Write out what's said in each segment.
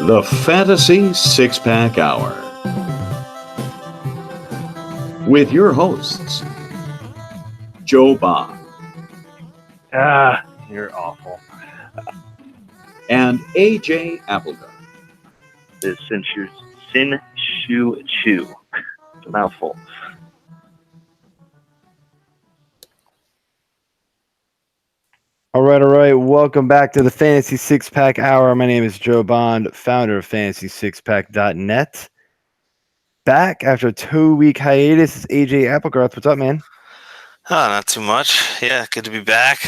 The Fantasy Six Pack Hour with your hosts, Joe Bond. You're awful. And A.J. Applegarth. It's Sin Shu Chu. It's a mouthful. All right. Welcome back to the Fantasy Six Pack Hour. My name is Joe Bond, founder of FantasySixPack.net. Back after a 2-week hiatus is AJ Applegarth. What's up, man? Not too much. Yeah, good to be back.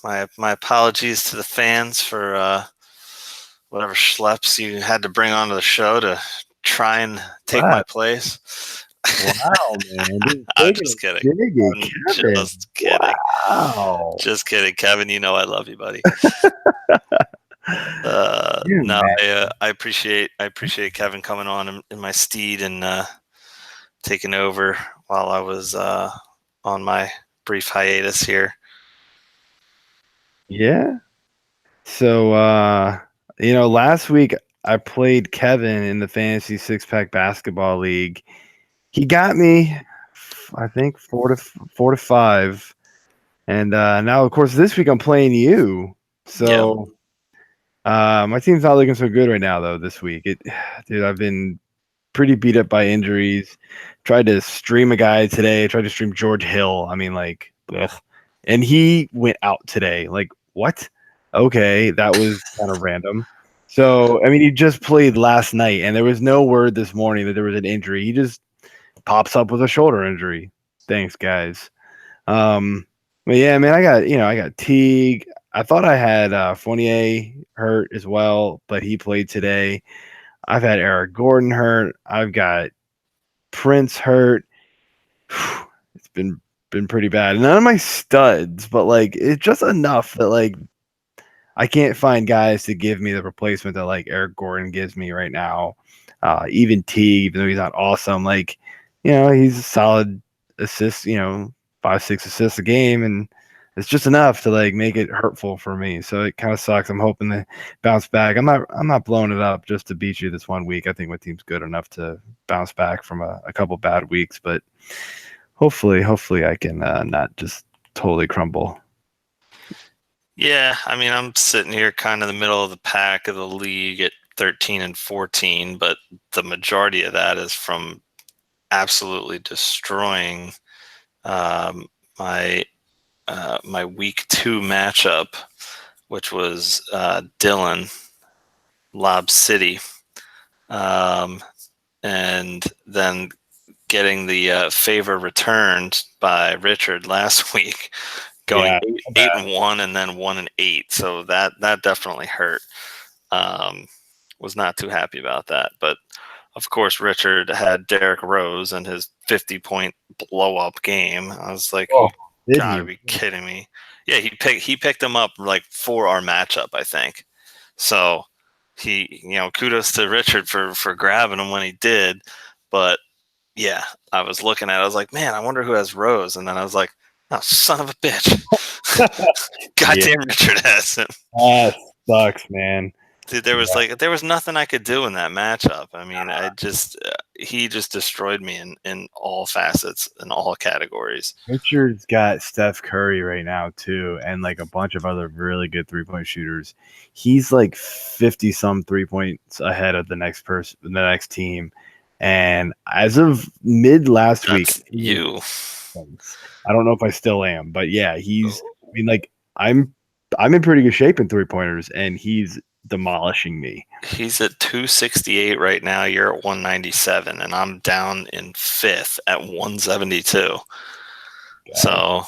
My apologies to the fans for whatever schleps you had to bring onto the show to try and take my place. Wow, man. I'm just kidding. Just kidding. Wow. Just kidding, Kevin. You know I love you, buddy. I appreciate Kevin coming on in my steed and taking over while I was on my brief hiatus here. Yeah. So, last week I played Kevin in the Fantasy Six Pack Basketball League. He got me, I think, 4 to 5. And now, of course, this week I'm playing you. So my team's not looking so good right now, though, this week. Dude, I've been pretty beat up by injuries. Tried to stream a guy today. Tried to stream George Hill. I mean, like, ugh. And he went out today. Like, what? Okay, that was kind of random. So, I mean, he just played last night, and there was no word this morning that there was an injury. He just pops up with a shoulder injury. Thanks, guys. But yeah, man, I got Teague. I thought I had Fournier hurt as well, but he played today. I've had Eric Gordon hurt. I've got Prince hurt. It's been pretty bad. None of my studs, but like it's just enough that like I can't find guys to give me the replacement that like Eric Gordon gives me right now. Even Teague, even though he's not awesome, like he's a solid assist. 5-6 assists a game, and it's just enough to like make it hurtful for me. So it kind of sucks. I'm hoping to bounce back. I'm not blowing it up just to beat you this 1 week. I think my team's good enough to bounce back from a couple bad weeks, but hopefully I can not just totally crumble. Yeah, I mean, I'm sitting here kind of the middle of the pack of the league at 13 and 14, but the majority of that is from absolutely destroying my week 2 matchup, which was Dylan Lob City, and then getting the favor returned by Richard last week, going 8-1 and then 1-8. So that definitely hurt. Was not too happy about that, but of course, Richard had Derrick Rose and his 50-point blow-up game. I was like, you gotta be kidding me. Yeah, he picked him up like for our matchup, I think. So kudos to Richard for grabbing him when he did. But yeah, I was looking at it, I was like, man, I wonder who has Rose. And then I was like, oh, son of a bitch. Goddamn, Richard has him. That sucks, man. Dude, there was nothing I could do in that matchup. I mean, he just destroyed me in all facets, in all categories. Richard's got Steph Curry right now too, and like a bunch of other really good 3-point shooters. He's like 50 some 3 points ahead of the next team. And as of mid last week, I don't know if I still am, but yeah, I'm in pretty good shape in 3-pointers, and he's demolishing me. He's at 268 right now. You're at 197, and I'm down in 5th at 172. So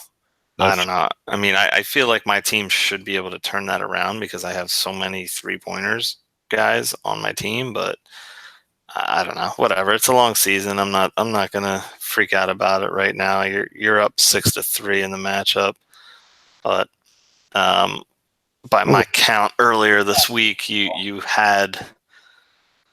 I don't know. I mean, I feel like my team should be able to turn that around because I have so many 3-pointers guys on my team, but I don't know. Whatever. It's a long season. I'm not gonna freak out about it right now. You're up 6-3 in the matchup, but by my count earlier this week, you had,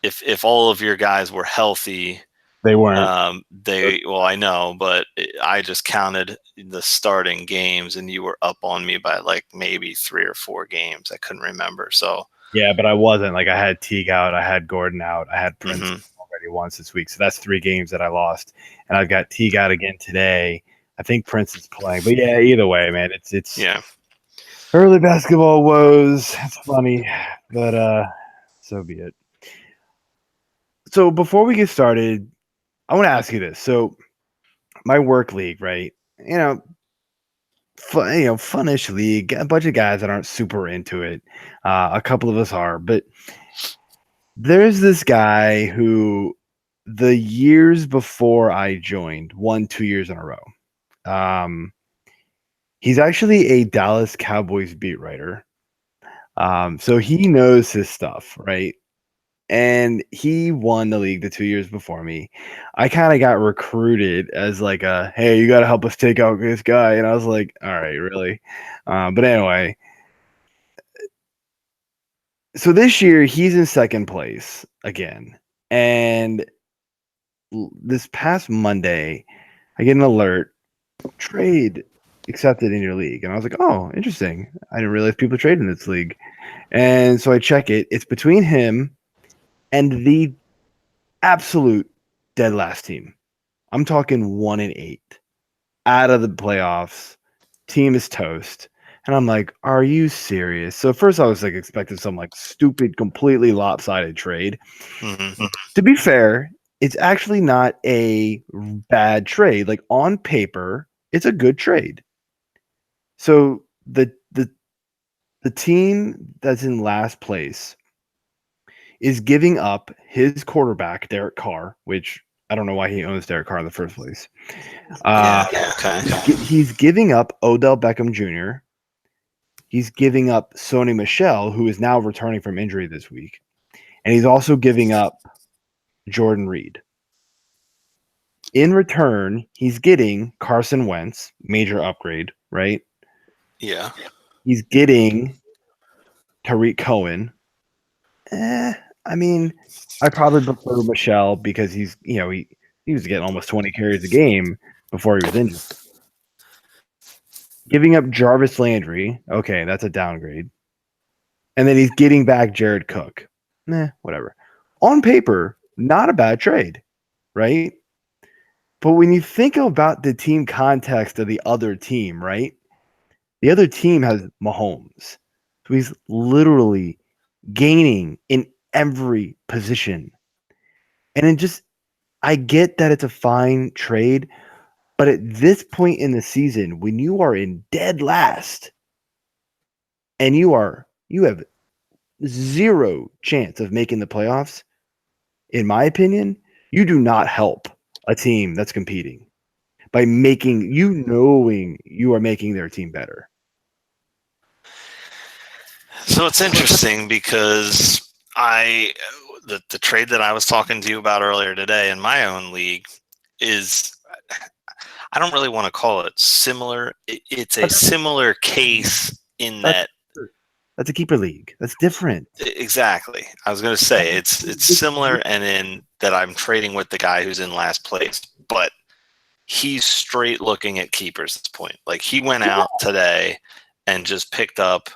if all of your guys were healthy, they weren't. I know, but I just counted the starting games, and you were up on me by like maybe 3 or 4 games. I couldn't remember. So Yeah, but I wasn't. Like, I had Teague out, I had Gordon out, I had Prince Mhm. already once this week. So that's 3 games that I lost. And I've got Teague out again today. I think Prince is playing. But yeah, either way, man, it's Yeah. early basketball woes. It's funny, but so be it. So before we get started, I want to ask you this. So my work league, right? Funnish league. A bunch of guys that aren't super into it. A couple of us are, but there's this guy who, the years before I joined, won 2 years in a row. He's actually a Dallas Cowboys beat writer. So he knows his stuff, right? And he won the league the 2 years before me. I kind of got recruited as like hey, you got to help us take out this guy. And I was like, all right, really? But anyway, so this year he's in second place again. And this past Monday, I get an alert, trade accepted in your league. And I was like, oh, interesting. I didn't realize people trade in this league. And so I check it. It's between him and the absolute dead last team. I'm talking 1-8 out of the playoffs. Team is toast. And I'm like, are you serious? So first I was like expecting some like stupid, completely lopsided trade. Mhm. To be fair, it's actually not a bad trade. Like on paper, it's a good trade. So the team that's in last place is giving up his quarterback, Derek Carr, which I don't know why he owns Derek Carr in the first place. Yeah. Okay. He's giving up Odell Beckham Jr. He's giving up Sony Michel, who is now returning from injury this week. And he's also giving up Jordan Reed. In return, he's getting Carson Wentz, major upgrade, right? Yeah. He's getting Tariq Cohen. I mean, I probably prefer Michelle because he was getting almost 20 carries a game before he was injured. Giving up Jarvis Landry, okay, that's a downgrade. And then he's getting back Jared Cook. Whatever. On paper, not a bad trade, right? But when you think about the team context of the other team, right? The other team has Mahomes. So he's literally gaining in every position. And I get that it's a fine trade, but at this point in the season, when you are in dead last and you have zero chance of making the playoffs, in my opinion, you do not help a team that's competing by knowing you are making their team better. So it's interesting because the trade that I was talking to you about earlier today in my own league is, I don't really want to call it similar. It's a similar case in that. That's a keeper league. That's different. Exactly. I was going to say it's similar, and in that I'm trading with the guy who's in last place, but he's straight looking at keepers at this point. Like, he went out today and just picked up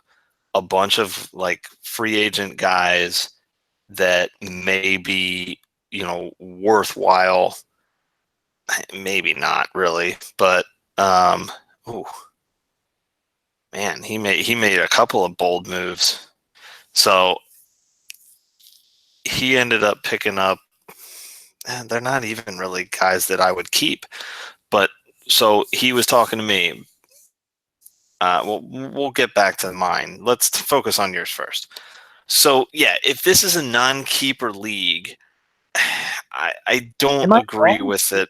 a bunch of like free agent guys that may be, worthwhile. Maybe not really, but man, he made a couple of bold moves. So he ended up picking up, and they're not even really guys that I would keep. But so he was talking to me. We'll get back to mine. Let's focus on yours first. So yeah, if this is a non-keeper league, I don't agree with it.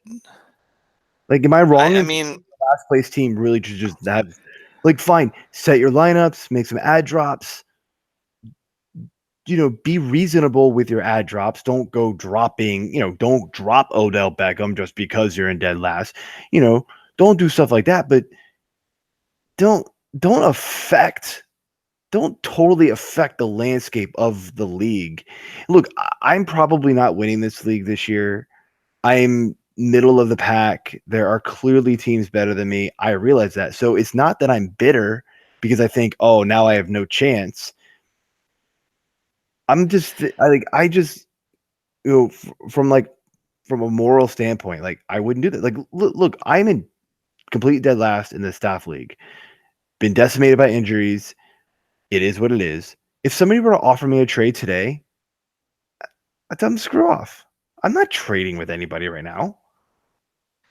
Like, am I wrong? I mean, the last place team really should just have, like, fine, set your lineups, make some ad drops. Be reasonable with your ad drops. Don't go dropping, don't drop Odell Beckham just because you're in dead last. Don't do stuff like that, but don't totally affect the landscape of the league. Look, I'm probably not winning this league this year. I'm middle of the pack. There are clearly teams better than me. I realize that. So it's not that I'm bitter because I think, oh, now I have no chance. I'm just I just from a moral standpoint, like I wouldn't do that. Like look, I'm in complete dead last in the staff league. Been decimated by injuries. It is what it is. If somebody were to offer me a trade today, I'd tell them screw off. I'm not trading with anybody right now.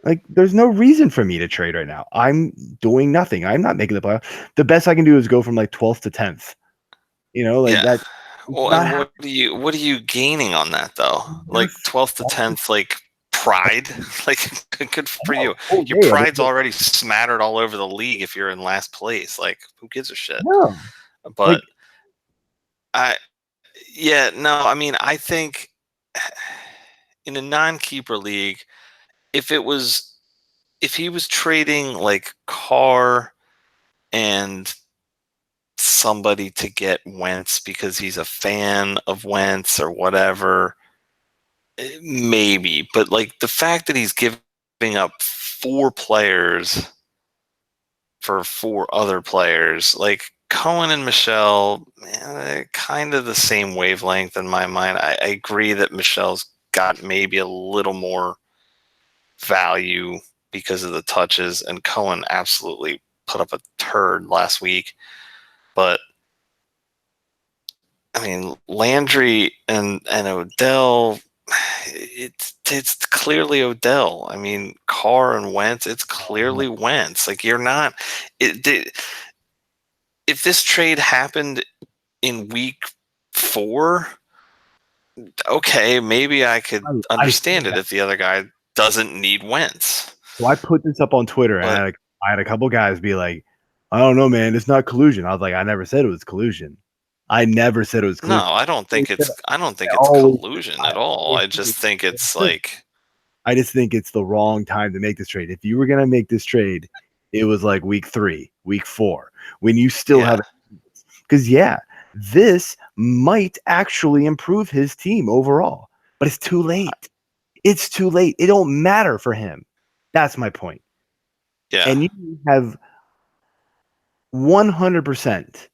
Like, there's no reason for me to trade right now. I'm doing nothing. I'm not making the playoff. The best I can do is go from like 12th to 10th. Like Yeah. that. Well, and what are you gaining on that though? Like 12th to 10th, like pride. Like good for you. Oh, Your yeah, pride's already smattered all over the league if you're in last place. Like who gives a shit? no. But I mean, I think in a non-keeper league, if he was trading like Carr and somebody to get Wentz because he's a fan of Wentz or whatever, maybe. But like the fact that he's giving up 4 players for 4 other players, like Cohen and Michelle, man, kind of the same wavelength in my mind. I agree that Michelle's got maybe a little more value because of the touches, and Cohen absolutely put up a turd last week. But I mean, Landry and Odell, it's clearly Odell. I mean, Carr and Wentz, it's clearly Wentz. Like you're not. If this trade happened in week 4, okay, maybe I could understand it if the other guy doesn't need Wentz. So I put this up on Twitter, and I had a couple guys be like, "I don't know, man. It's not collusion." I was like, "I never said it was collusion. I never said it was collusion." No, I don't think it's collusion at all. I just think it's like. I just think it's the wrong time to make this trade. If you were gonna make this trade, it was like week 3, week 4, when you still have. Because this might actually improve his team overall, but it's too late. It's too late. It don't matter for him. That's my point. Yeah. And you have 100%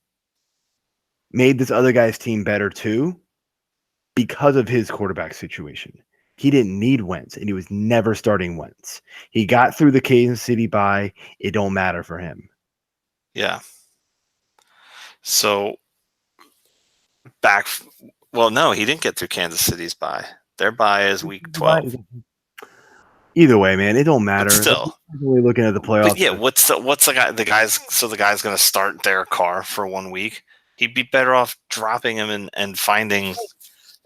made this other guy's team better too because of his quarterback situation. He didn't need Wentz, and he was never starting Wentz. He got through the Kansas City bye. It don't matter for him. Yeah. So no, he didn't get through Kansas City's bye. Their bye is week 12. Either way, man, it don't matter. But still, really looking at the playoffs. But yeah, what's the guy? The guy's going to start Derek Carr for 1 week. He'd be better off dropping him and finding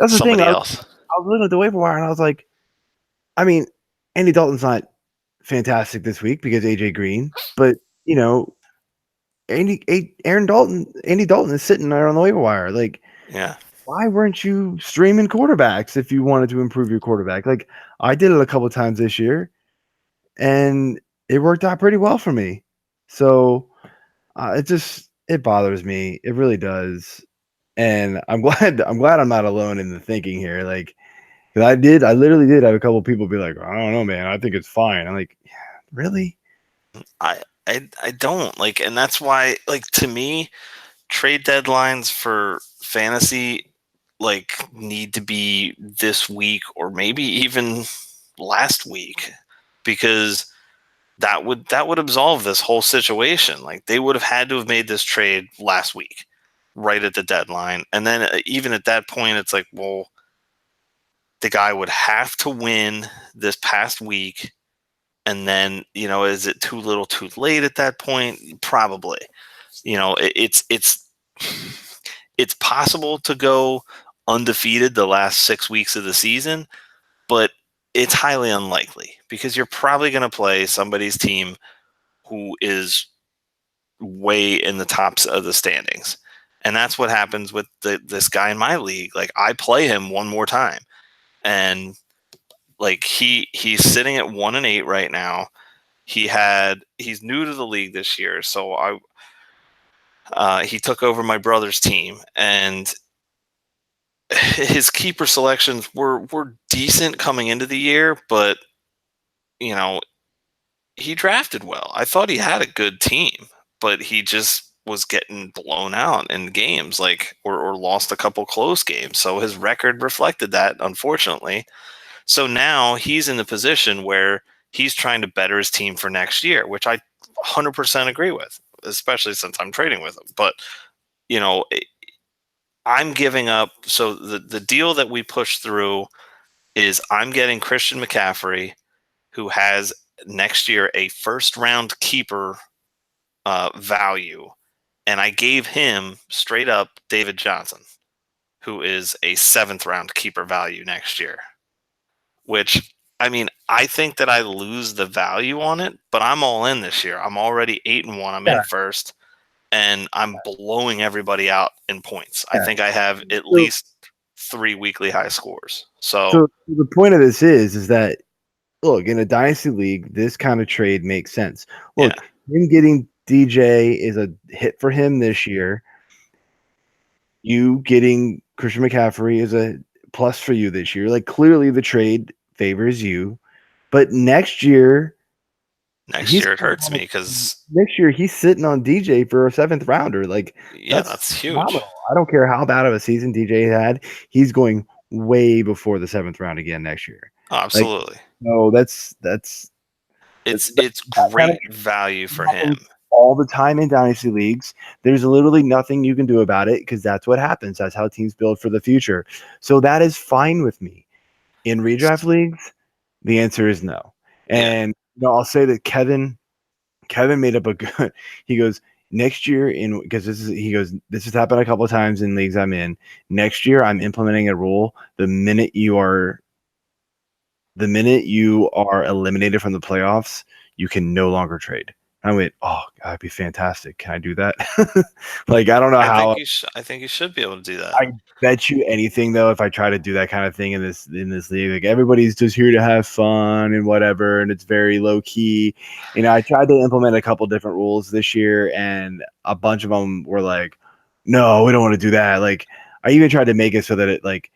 somebody else. I was looking at the waiver wire and I was like, I mean, Andy Dalton's not fantastic this week because A.J. Green, but Andy Dalton is sitting there on the waiver wire. Like, yeah, why weren't you streaming quarterbacks if you wanted to improve your quarterback? Like, I did it a couple of times this year, and it worked out pretty well for me. So it bothers me. It really does. And I'm glad I'm not alone in the thinking here. Like, I literally did have a couple of people be like, I don't know, man. I think it's fine. I'm like, yeah, really? I don't like, and that's why, like, to me, trade deadlines for fantasy like need to be this week or maybe even last week, because that would absolve this whole situation. Like, they would have had to have made this trade last week, right at the deadline. And then even at that point, it's like, well, the guy would have to win this past week. And then, is it too little too late at that point? Probably. It's possible to go undefeated the last 6 weeks of the season, but it's highly unlikely because you're probably going to play somebody's team who is way in the tops of the standings. And that's what happens with this guy in my league. Like, I play him one more time, and like he's sitting at 1-8 right now. He's new to the league this year, so he took over my brother's team, and his keeper selections were decent coming into the year, but he drafted well. I thought he had a good team, but he just was getting blown out in games, like or lost a couple close games. So his record reflected that, unfortunately. So now he's in the position where he's trying to better his team for next year, which I 100% agree with, especially since I'm trading with him. But, you know, I'm giving up. So the deal that we pushed through is I'm getting Christian McCaffrey, who has next year a first round keeper value. And I gave him straight up David Johnson, who is a 7th round keeper value next year, which, I mean, I think that I lose the value on it, but I'm all in this year. I'm already 8-1. I'm in first, and I'm blowing everybody out in points. I think I have at least 3 weekly high scores. So the point of this is that, look, in a dynasty league, this kind of trade makes sense. Look, him getting DJ is a hit for him this year. You getting Christian McCaffrey is a plus for you this year. Like, clearly the trade favors you. But next year it hurts me because next year he's sitting on DJ for a 7th rounder. Like, that's huge. Phenomenal. I don't care how bad of a season DJ had. He's going way before the 7th round again next year. Oh, absolutely. No, that's it's great value for him. All the time in dynasty leagues, there's literally nothing you can do about it because that's what happens. That's how teams build for the future. So that is fine with me. In redraft leagues, the answer is no. And I'll say that Kevin made up a good. He goes, next year because this has happened a couple of times in leagues I'm in. Next year, I'm implementing a rule. The minute you are eliminated from the playoffs, you can no longer trade. I went, oh, that'd be fantastic. Can I do that? Like, I don't know how. I think you should be able to do that. I bet you anything, though, if I try to do that kind of thing in this league, like, everybody's just here to have fun and whatever, and it's very low key. I tried to implement a couple different rules this year, and a bunch of them were like, no, we don't want to do that. Like, I even tried to make it so that it, like,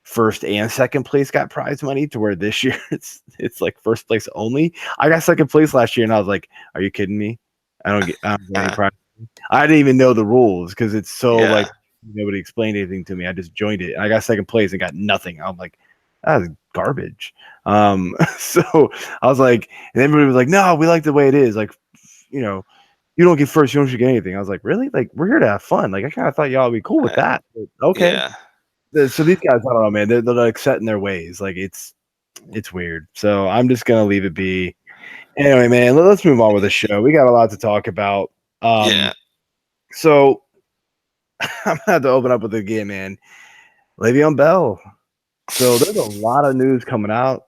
first and second place got prize money, to where this year it's like first place only. I got second place last year, and I was like, are you kidding me? I don't get any prize. I didn't even know the rules because it's so like nobody explained anything to me. I just joined it. I got second place and got nothing. I'm like, that's garbage. So I was like, and everybody was like, no, we like the way it is. Like, you don't get first, you don't get anything. I was like, really? Like, we're here to have fun. Like, I kind of thought y'all would be cool with that. But, okay. Yeah. So these guys, I don't know, man. They're like set in their ways. Like, it's weird. So I'm just gonna leave it be. Anyway, man, let's move on with the show. We got a lot to talk about. So I'm gonna have to open up with it again, man. Le'Veon Bell. So there's a lot of news coming out,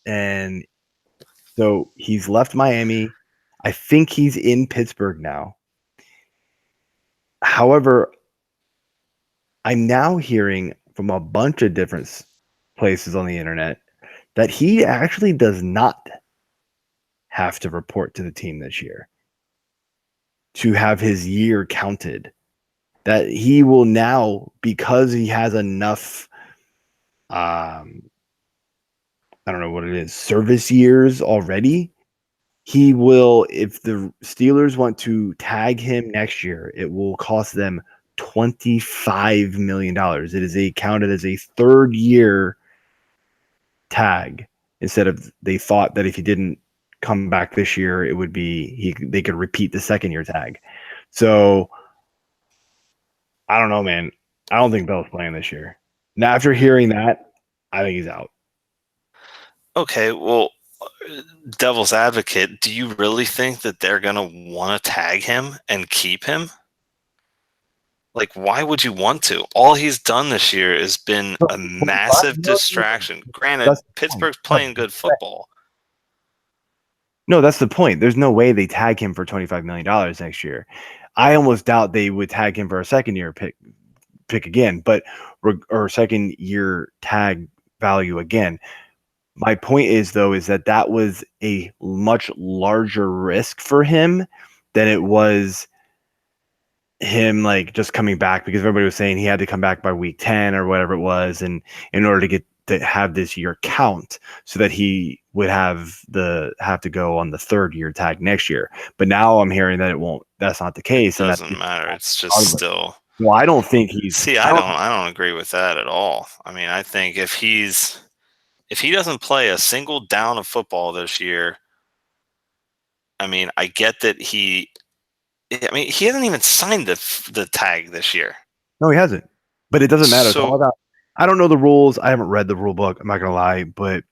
and so he's left Miami. I think he's in Pittsburgh now. However, I'm now hearing from a bunch of different places on the internet that he actually does not have to report to the team this year to have his year counted. That he will now, because he has enough, I don't know what it is, service years already, he will, if the Steelers want to tag him next year, it will cost them $25 million. It is counted as a 3rd year tag, instead of, they thought that if he didn't come back this year, it would be they could repeat the 2nd year tag. So I don't know, man. I don't think Bell's playing this year. Now, after hearing that, I think he's out. Okay, well, devil's advocate, do you really think that they're going to want to tag him and keep him? Like, why would you want to? All he's done this year has been a massive distraction. Granted, Pittsburgh's playing good football. No, that's the point. There's no way they tag him for $25 million next year. I almost doubt they would tag him for a 2nd year pick again, or 2nd year tag value again. My point is, though, is that was a much larger risk for him than it was him just coming back, because everybody was saying he had to come back by week 10 or whatever it was, and in order to get to have this year count so that he would have to go on the 3rd-year tag next year. But now I'm hearing that that's not the case. It doesn't matter. It's just still. Well, I don't think he's. See, I don't agree with that at all. I mean, I think if he doesn't play a single down of football this year, I mean, I get that he hasn't even signed the tag this year. No, he hasn't. But it doesn't matter. So, I don't know the rules. I haven't read the rule book. I'm not gonna lie, but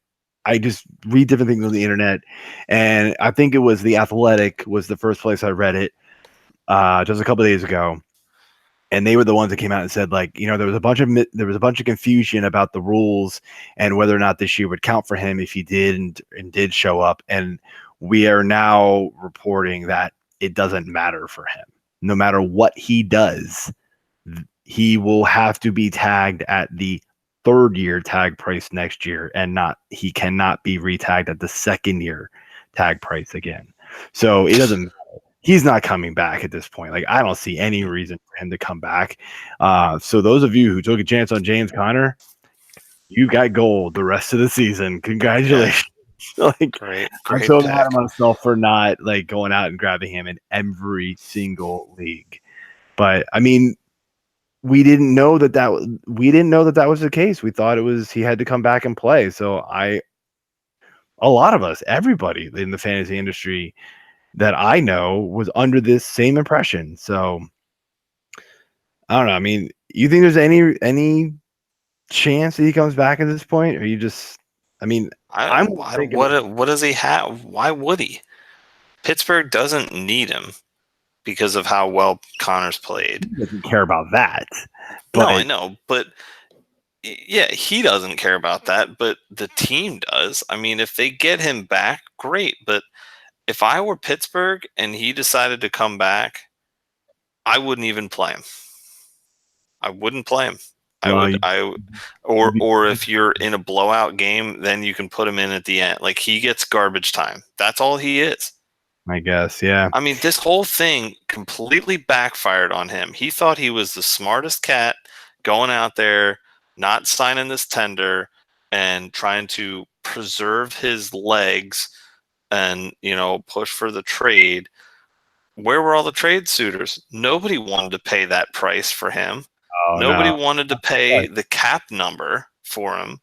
I just read different things on the internet, and I think it was The Athletic was the first place I read it just a couple of days ago, and they were the ones that came out and said, like, there was a bunch of confusion about the rules and whether or not this year would count for him if he did show up, and we are now reporting that it doesn't matter for him. No matter what he does, he will have to be tagged at the 3rd-year tag price next year, and he cannot be retagged at the 2nd-year tag price again. So it doesn't matter. He's not coming back at this point. Like, I don't see any reason for him to come back. So those of you who took a chance on James Conner, you got gold the rest of the season. Congratulations. Yeah. Great I'm so pick. mad at myself for not going out and grabbing him in every single league. But I mean, we didn't know that was the case. We thought he had to come back and play. So a lot of us, everybody in the fantasy industry that I know was under this same impression. So I don't know. I mean, you think there's any chance that he comes back at this point? Or you just, I mean, what does he have? Why would he? Pittsburgh doesn't need him because of how well Connor's played. He doesn't care about that. No, I know, but yeah, he doesn't care about that, but the team does. I mean, if they get him back, great. But if I were Pittsburgh and he decided to come back, I wouldn't even play him. I wouldn't play him. Or if you're in a blowout game, then you can put him in at the end. Like, he gets garbage time. That's all he is. I guess, yeah. I mean, this whole thing completely backfired on him. He thought he was the smartest cat going out there, not signing this tender and trying to preserve his legs and, push for the trade. Where were all the trade suitors? Nobody wanted to pay that price for him. Nobody wanted to pay the cap number for him.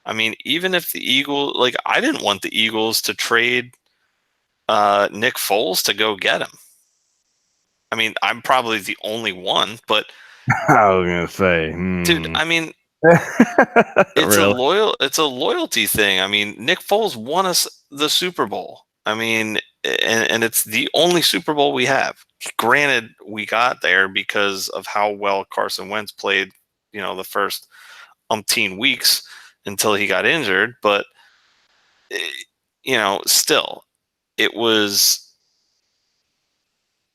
I mean, even if the Eagles, I didn't want the Eagles to trade Nick Foles to go get him. I mean, I'm probably the only one, but I was gonna say, dude, I mean, really? it's a loyalty thing. I mean, Nick Foles won us the Super Bowl. I mean, and it's the only Super Bowl we have. Granted, we got there because of how well Carson Wentz played, the first umpteen weeks until he got injured. But, still, it was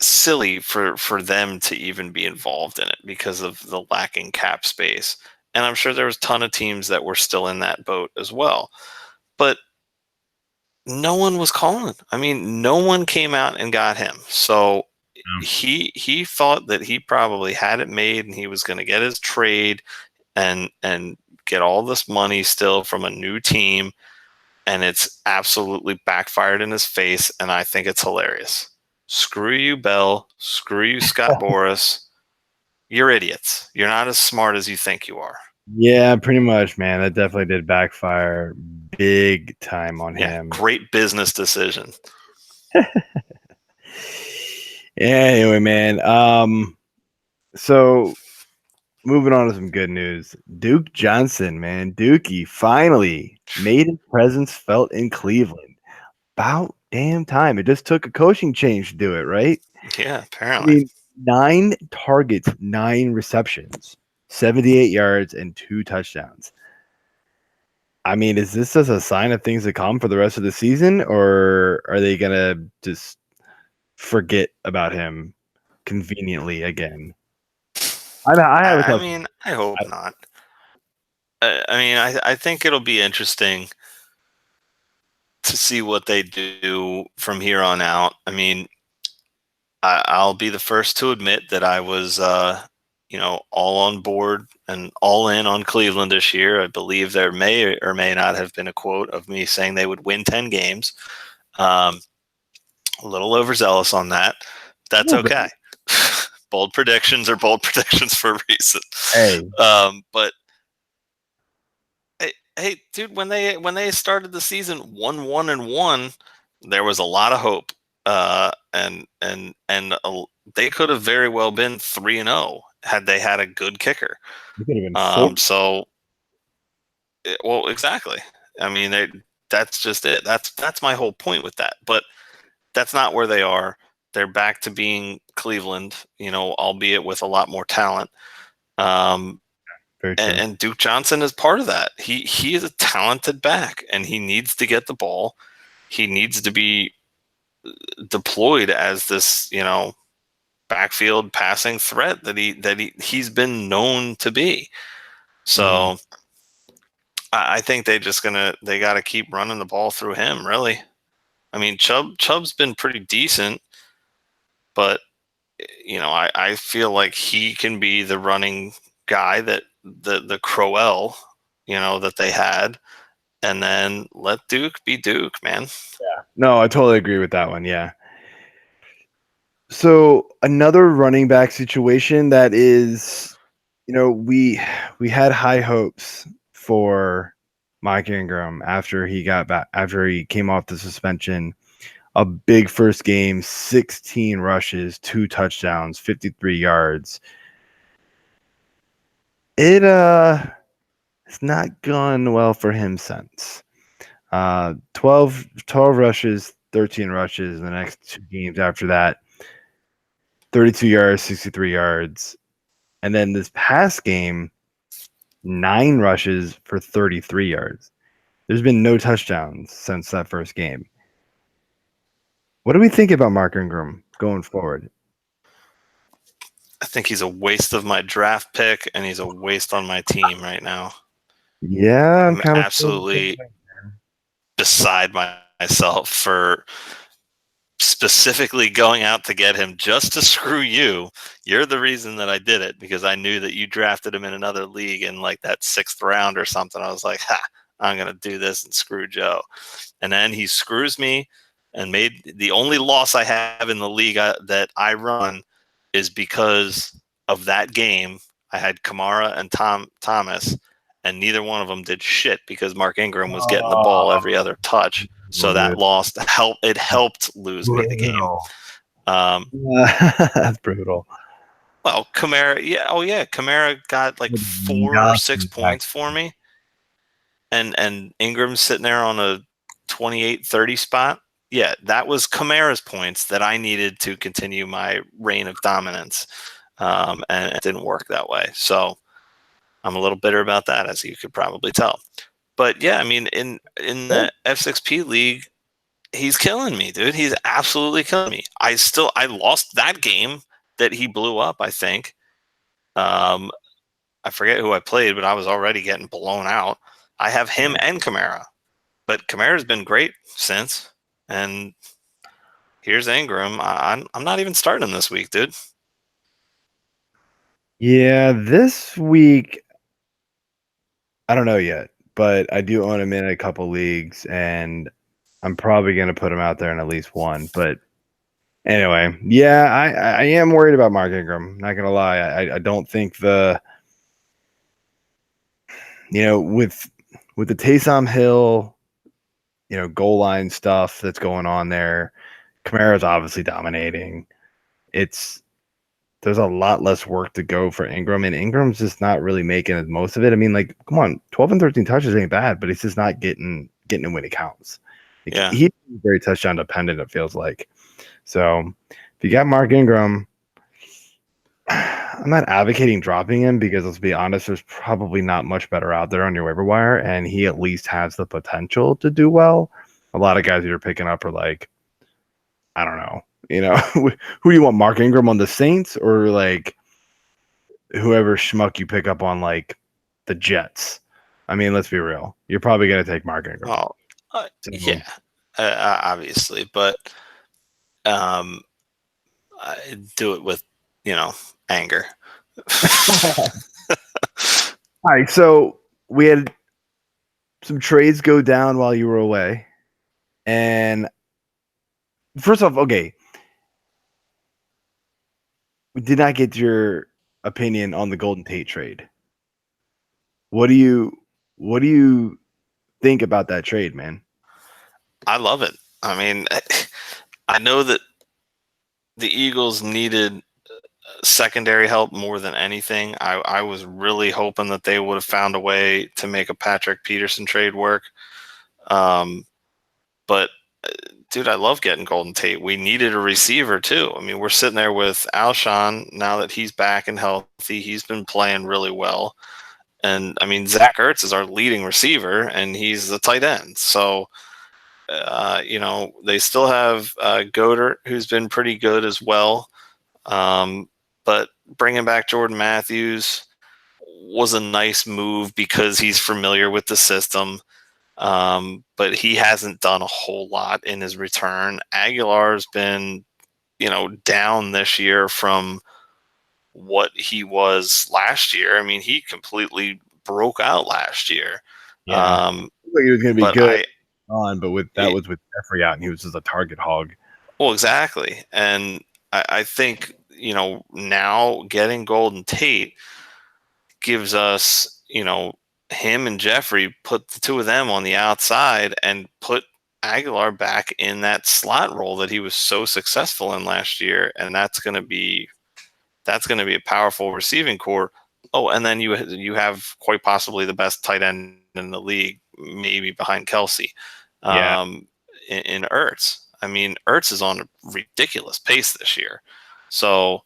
silly for them to even be involved in it because of the lacking cap space. And I'm sure there was a ton of teams that were still in that boat as well. But no one was calling. I mean, no one came out and got him. So he thought that he probably had it made and he was going to get his trade and get all this money still from a new team. And it's absolutely backfired in his face. And I think it's hilarious. Screw you, Bell. Screw you, Scott Boras. You're idiots. You're not as smart as you think you are. Yeah, pretty much, man. That definitely did backfire big time on him. Great business decision. Anyway, man. So moving on to some good news. Duke Johnson, man. Dookie finally made his presence felt in Cleveland. About damn time. It just took a coaching change to do it, right? Yeah, apparently. I mean, 9 targets, 9 receptions, 78 yards, and 2 touchdowns. I mean, is this just a sign of things to come for the rest of the season, or are they going to just forget about him conveniently again? I mean, I hope not. I think it'll be interesting to see what they do from here on out. I mean, I'll be the first to admit that I was, all on board and all in on Cleveland this year. I believe there may or may not have been a quote of me saying they would win 10 games. A little overzealous on that. That's okay. Bold predictions are bold predictions for a reason. Hey. But hey, dude, when they started the season 1-1-1, there was a lot of hope. And they could have very well been 3-0 had they had a good kicker. You could have been Well, exactly. I mean, that's just it. That's my whole point with that. But that's not where they are. They're back to being Cleveland, albeit with a lot more talent. And Duke Johnson is part of that. He is a talented back, and he needs to get the ball. He needs to be deployed as this, backfield passing threat that he's been known to be. So I think they got to keep running the ball through him, really. I mean, Chubb's been pretty decent, but I feel like he can be the running guy that the Crowell, that they had, and then let Duke be Duke, man. Yeah. No, I totally agree with that one. Yeah. So another running back situation that is, we had high hopes for Mike Ingram after he got back, after he came off the suspension. A big first game, 16 rushes, 2 touchdowns, 53 yards. It's not gone well for him since. 12 rushes, 13 rushes in the next 2 games after that. 32 yards, 63 yards. And then this past game, 9 rushes for 33 yards. There's been no touchdowns since that first game. What do we think about Mark Ingram going forward? I think he's a waste of my draft pick, and he's a waste on my team right now. Yeah, I'm kind of absolutely beside myself for specifically going out to get him just to screw you. You're the reason that I did it, because I knew that you drafted him in another league in like that 6th round or something. I was like, I'm going to do this and screw Joe. And then he screws me and made the only loss I have in the league that I run is because of that game. I had Kamara and Thomas, and neither one of them did shit because Mark Ingram was getting the ball every other touch. So that loss helped lose me the game. That's brutal. Well, Kamara, Kamara got like 4 or 6 points for me, and Ingram's sitting there on a 28-30 spot. Yeah, that was Kamara's points that I needed to continue my reign of dominance, and it didn't work that way. So I'm a little bitter about that, as you could probably tell. But yeah, I mean, in the F6P league, he's killing me, dude. He's absolutely killing me. I lost that game that he blew up, I think. I forget who I played, but I was already getting blown out. I have him and Kamara, but Kamara's been great since. And here's Ingram. I'm not even starting him this week, dude. Yeah, this week, I don't know yet, but I do own him in a couple leagues, and I'm probably going to put him out there in at least one. But anyway, yeah, I am worried about Mark Ingram. Not going to lie. I don't think with the Taysom Hill, goal line stuff that's going on there, Kamara's obviously dominating. There's a lot less work to go for Ingram, and Ingram's just not really making the most of it. I mean, like, come on, 12 and 13 touches ain't bad, but he's just not getting it when it counts. Yeah. He's very touchdown dependent, it feels like. So if you got Mark Ingram, I'm not advocating dropping him because, let's be honest, there's probably not much better out there on your waiver wire, and he at least has the potential to do well. A lot of guys that you're picking up are like, I don't know, who do you want, Mark Ingram on the Saints, or like whoever schmuck you pick up on like the Jets? I mean, let's be real. You're probably going to take Mark Ingram. Oh, yeah, obviously, but I do it with anger. All right, so we had some trades go down while you were away. And first off, okay, we did not get your opinion on the Golden Tate trade. What do you think about that trade, man? I love it. I mean, I know that the Eagles needed secondary help more than anything. I was really hoping that they would have found a way to make a Patrick Peterson trade work. But dude, I love getting Golden Tate. We needed a receiver too. I mean, we're sitting there with Alshon now that he's back and healthy. He's been playing really well. And I mean, Zach Ertz is our leading receiver, and he's the tight end. So, they still have Goddard, who's been pretty good as well. But bringing back Jordan Matthews was a nice move because he's familiar with the system. But he hasn't done a whole lot in his return. Aguilar's been, down this year from what he was last year. I mean, he completely broke out last year. Yeah. He was going to be good but with Jeffrey out, and he was just a target hog. Well, exactly. And I think, now getting Golden Tate gives us, him and Jeffrey, put the two of them on the outside and put Aguilar back in that slot role that he was so successful in last year. And that's going to be a powerful receiving core. Oh, and then you have quite possibly the best tight end in the league, maybe behind Kelsey, in Ertz. I mean, Ertz is on a ridiculous pace this year. So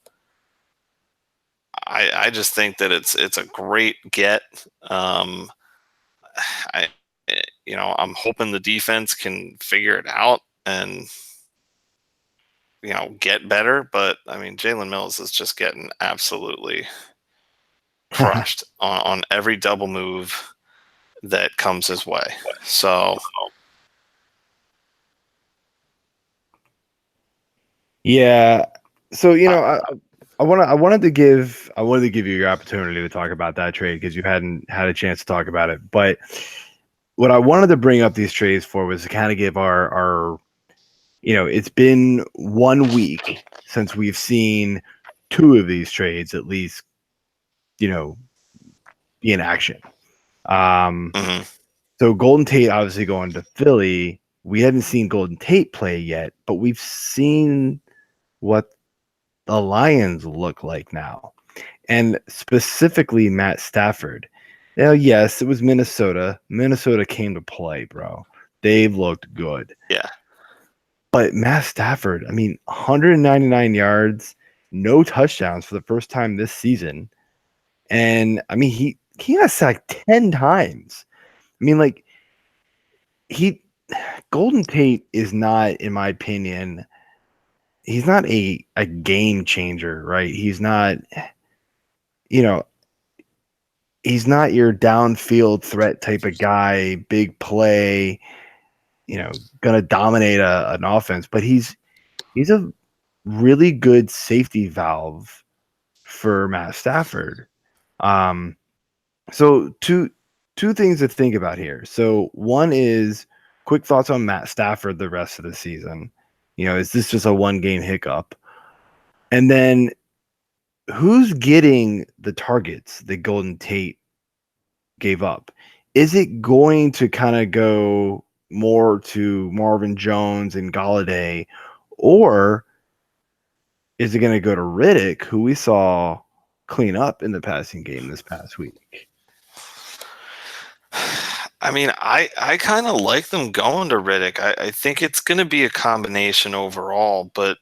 I just think that it's a great get. I'm hoping the defense can figure it out and get better. But I mean, Jalen Mills is just getting absolutely crushed on every double move that comes his way. So yeah. So I wanted to give you your opportunity to talk about that trade because you hadn't had a chance to talk about it. But what I wanted to bring up these trades for was to kind of give our it's been 1 week since we've seen two of these trades at least, be in action. So Golden Tate obviously going to Philly. We haven't seen Golden Tate play yet, but we've seen what the Lions look like now, and specifically Matt Stafford. Now, yes, it was Minnesota. Minnesota came to play, bro. They've looked good. Yeah. But Matt Stafford, I mean, 199 yards, no touchdowns for the first time this season. And I mean, he got sacked 10 times. I mean, like, Golden Tate is not, in my opinion, he's not a game changer, right? He's not, he's not your downfield threat type of guy, big play, gonna dominate an offense, but he's a really good safety valve for Matt Stafford. So two things to think about here. So one is quick thoughts on Matt Stafford the rest of the season. Is this just a 1-game hiccup? And then who's getting the targets that Golden Tate gave up? Is it going to kind of go more to Marvin Jones and Galladay, or is it going to go to Riddick, who we saw clean up in the passing game this past week? I mean, I kind of like them going to Riddick. I think it's going to be a combination overall. But,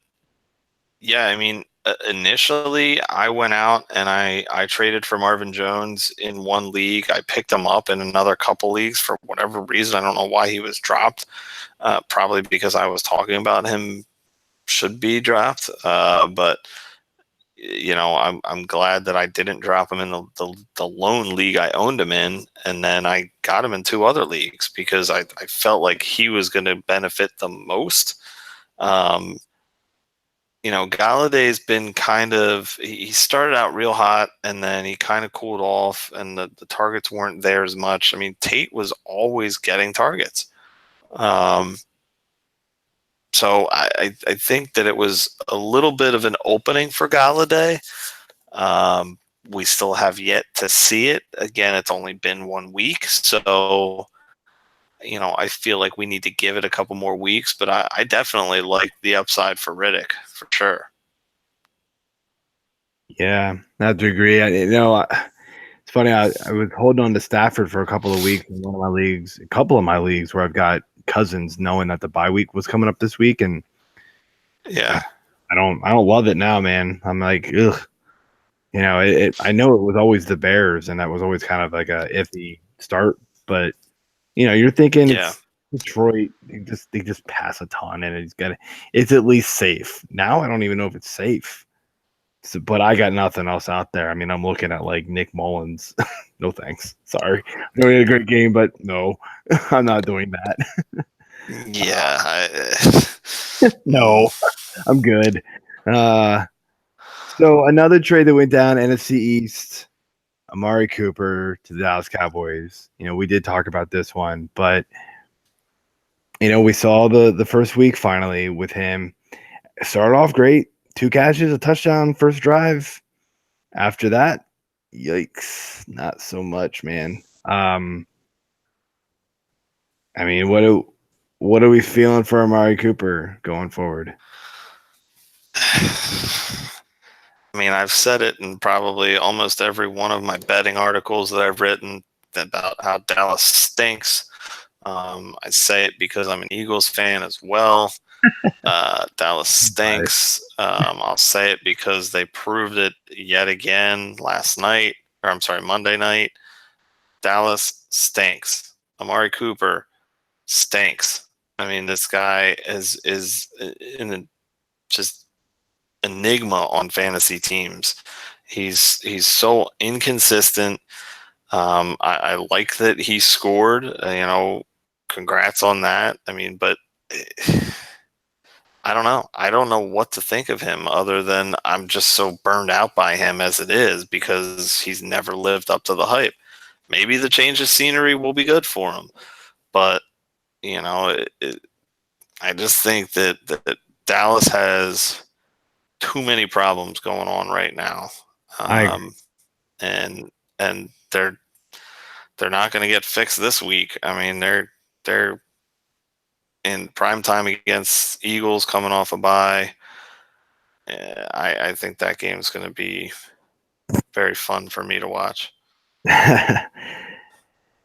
yeah, I mean, initially I went out and I traded for Marvin Jones in one league. I picked him up in another couple leagues for whatever reason. I don't know why he was dropped. Probably because I was talking about him should be dropped. But I'm glad that I didn't drop him in the lone league I owned him in, and then I got him in 2 other leagues because I felt like he was going to benefit the most. Galladay's been he started out real hot and then he kind of cooled off and the targets weren't there as much. I mean, Tate was always getting targets. So I think that it was a little bit of an opening for Galladay. We still have yet to see it. Again, it's only been 1 week. So, I feel like we need to give it a couple more weeks, but I definitely like the upside for Riddick for sure. Yeah, I have to agree. It's funny. I was holding on to Stafford for a couple of weeks in a couple of my leagues where I've got Cousins, knowing that the bye week was coming up this week, and yeah, I don't love it now, man. I'm like, ugh. I know it was always the Bears, and that was always kind of like a iffy start, but you're thinking it's Detroit. They just pass a ton, and it's at least safe. Now I don't even know if it's safe. So, but I got nothing else out there. I mean, I'm looking at like Nick Mullins. No thanks. Sorry. I know he had a great game, but no, I'm not doing that. Yeah. No, I'm good. So another trade that went down, NFC East, Amari Cooper to the Dallas Cowboys. We did talk about this one, but we saw the first week finally with him. Started off great. 2 catches, a touchdown, first drive. After that, yikes, not so much, man. I mean, what are we feeling for Amari Cooper going forward? I mean, I've said it in probably almost every one of my betting articles that I've written about how Dallas stinks. I say it because I'm an Eagles fan as well. Dallas stinks. I'll say it because they proved it yet again Monday night. Dallas stinks. Amari Cooper stinks. I mean, this guy is just enigma on fantasy teams. He's so inconsistent. I like that he scored. Congrats on that. I mean, but I don't know. I don't know what to think of him other than I'm just so burned out by him as it is because he's never lived up to the hype. Maybe the change of scenery will be good for him, but I just think that Dallas has too many problems going on right now, and they're not going to get fixed this week. I mean, they're in prime time against Eagles coming off a bye. I think that game is going to be very fun for me to watch.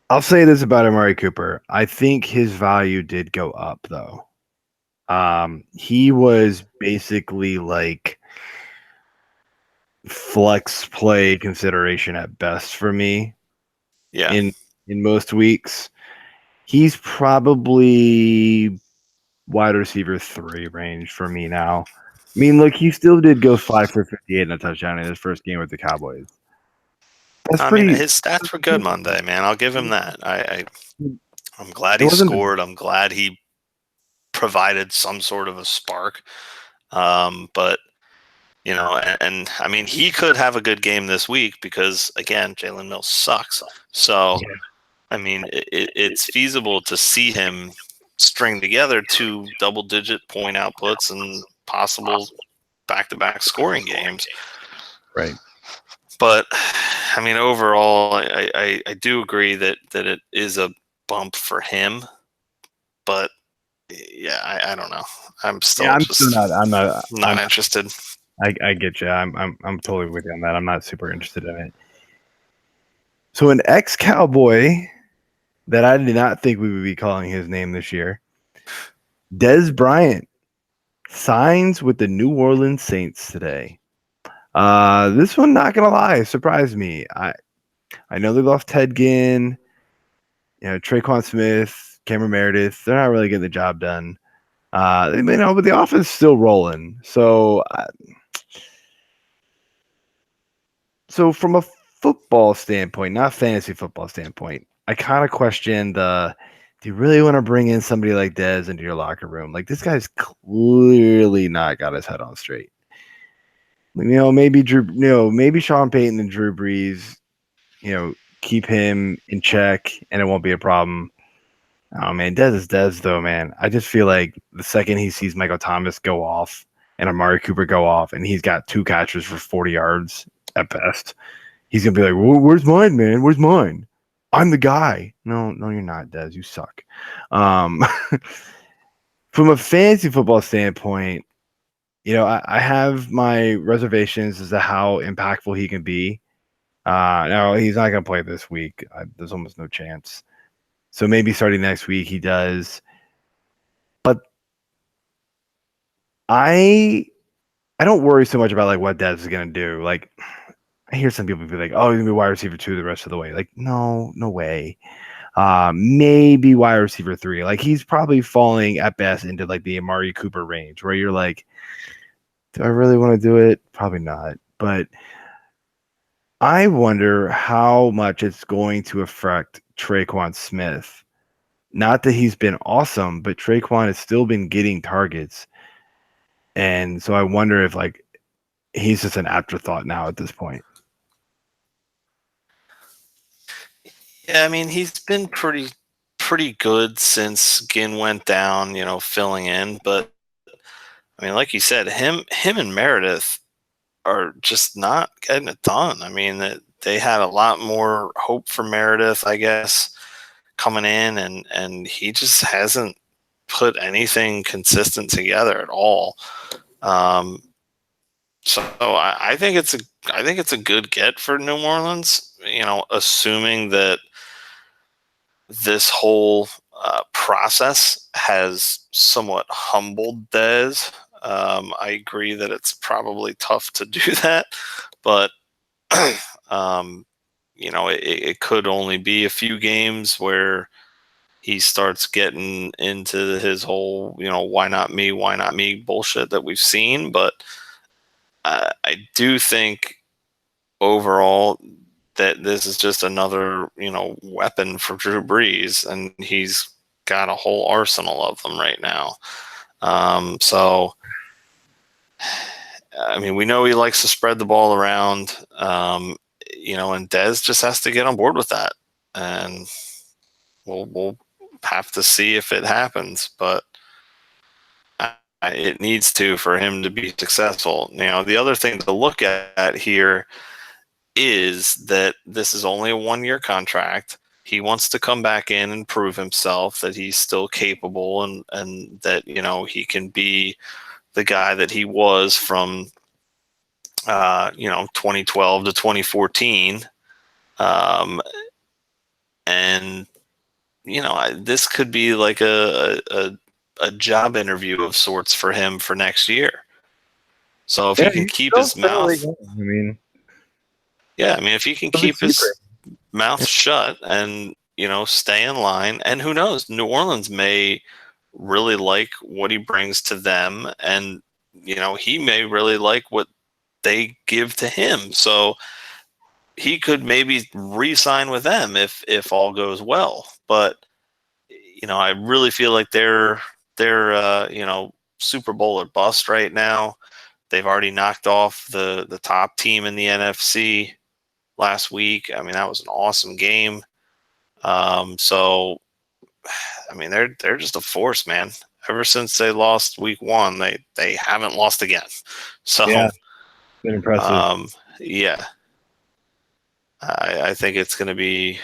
I'll say this about Amari Cooper. I think his value did go up, though. He was basically like flex play consideration at best for me. Yeah. In most weeks, he's probably wide receiver 3 range for me now. I mean, look, he still did go 5 for 58 and a touchdown in his first game with the Cowboys. I mean, his stats were good Monday, man. I'll give him that. I'm glad he scored. I'm glad he provided some sort of a spark. But and I mean, he could have a good game this week because again, Jalen Mills sucks. So, yeah. I mean, it's feasible to see him string together 2 double-digit point outputs and possible back-to-back scoring games. Right. But I mean, overall, I do agree that it is a bump for him. But yeah, I don't know. I'm still not interested. I get you. I'm totally with you on that. I'm not super interested in it. So an ex-Cowboy that I did not think we would be calling his name this year, Dez Bryant, signs with the New Orleans Saints today. This one, not gonna lie, surprised me. I know they lost Ted Ginn, Traquan Smith, Cameron Meredith. They're not really getting the job done. But the offense is still rolling. So from a football standpoint, not fantasy football standpoint, I kind of question the do you really want to bring in somebody like Dez into your locker room? Like, this guy's clearly not got his head on straight. Maybe maybe Sean Payton and Drew Brees, keep him in check and it won't be a problem. Oh man, Dez is Dez though, man. I just feel like the second he sees Michael Thomas go off and Amari Cooper go off and he's got 2 catches for 40 yards at best, he's gonna be like, where's mine, man? Where's mine? I'm the guy. No, you're not, Dez. You suck. From a fantasy football standpoint, I have my reservations as to how impactful he can be. No, he's not going to play this week. There's almost no chance. So maybe starting next week he does. But I don't worry so much about like what Dez is going to do. Like, I hear some people be like, "Oh, he's gonna be wide receiver 2 the rest of the way." Like, no way. Maybe wide receiver 3. Like, he's probably falling at best into like the Amari Cooper range, where you're like, "Do I really want to do it?" Probably not. But I wonder how much it's going to affect Traquan Smith. Not that he's been awesome, but Traquan has still been getting targets, and so I wonder if like he's just an afterthought now at this point. Yeah, I mean, he's been pretty good since Ginn went down, filling in. But I mean, like you said, him and Meredith are just not getting it done. I mean, they had a lot more hope for Meredith, I guess, coming in, and he just hasn't put anything consistent together at all. So I think it's a good get for New Orleans. Assuming that this whole process has somewhat humbled Dez. I agree that it's probably tough to do that, but it could only be a few games where he starts getting into his whole, why not me bullshit that we've seen. But I do think overall that this is just another, weapon for Drew Brees, and he's got a whole arsenal of them right now. So, I mean, we know he likes to spread the ball around, and Dez just has to get on board with that, and we'll have to see if it happens, but it needs to for him to be successful. The other thing to look at here is that this is only a 1-year contract. He wants to come back in and prove himself that he's still capable and that, he can be the guy that he was from, 2012 to 2014. And, this could be like a job interview of sorts for him for next year. So if he can keep his mouth, if he can keep his mouth shut and, stay in line, and who knows, New Orleans may really like what he brings to them, and, he may really like what they give to him. So he could maybe re-sign with them if all goes well. But, I really feel like they're Super Bowl or bust right now. They've already knocked off the top team in the NFC last week. I mean, that was an awesome game. So, I mean, they're just a force, man. Ever since they lost week 1, they haven't lost again. So, yeah, been impressive. I think it's going to be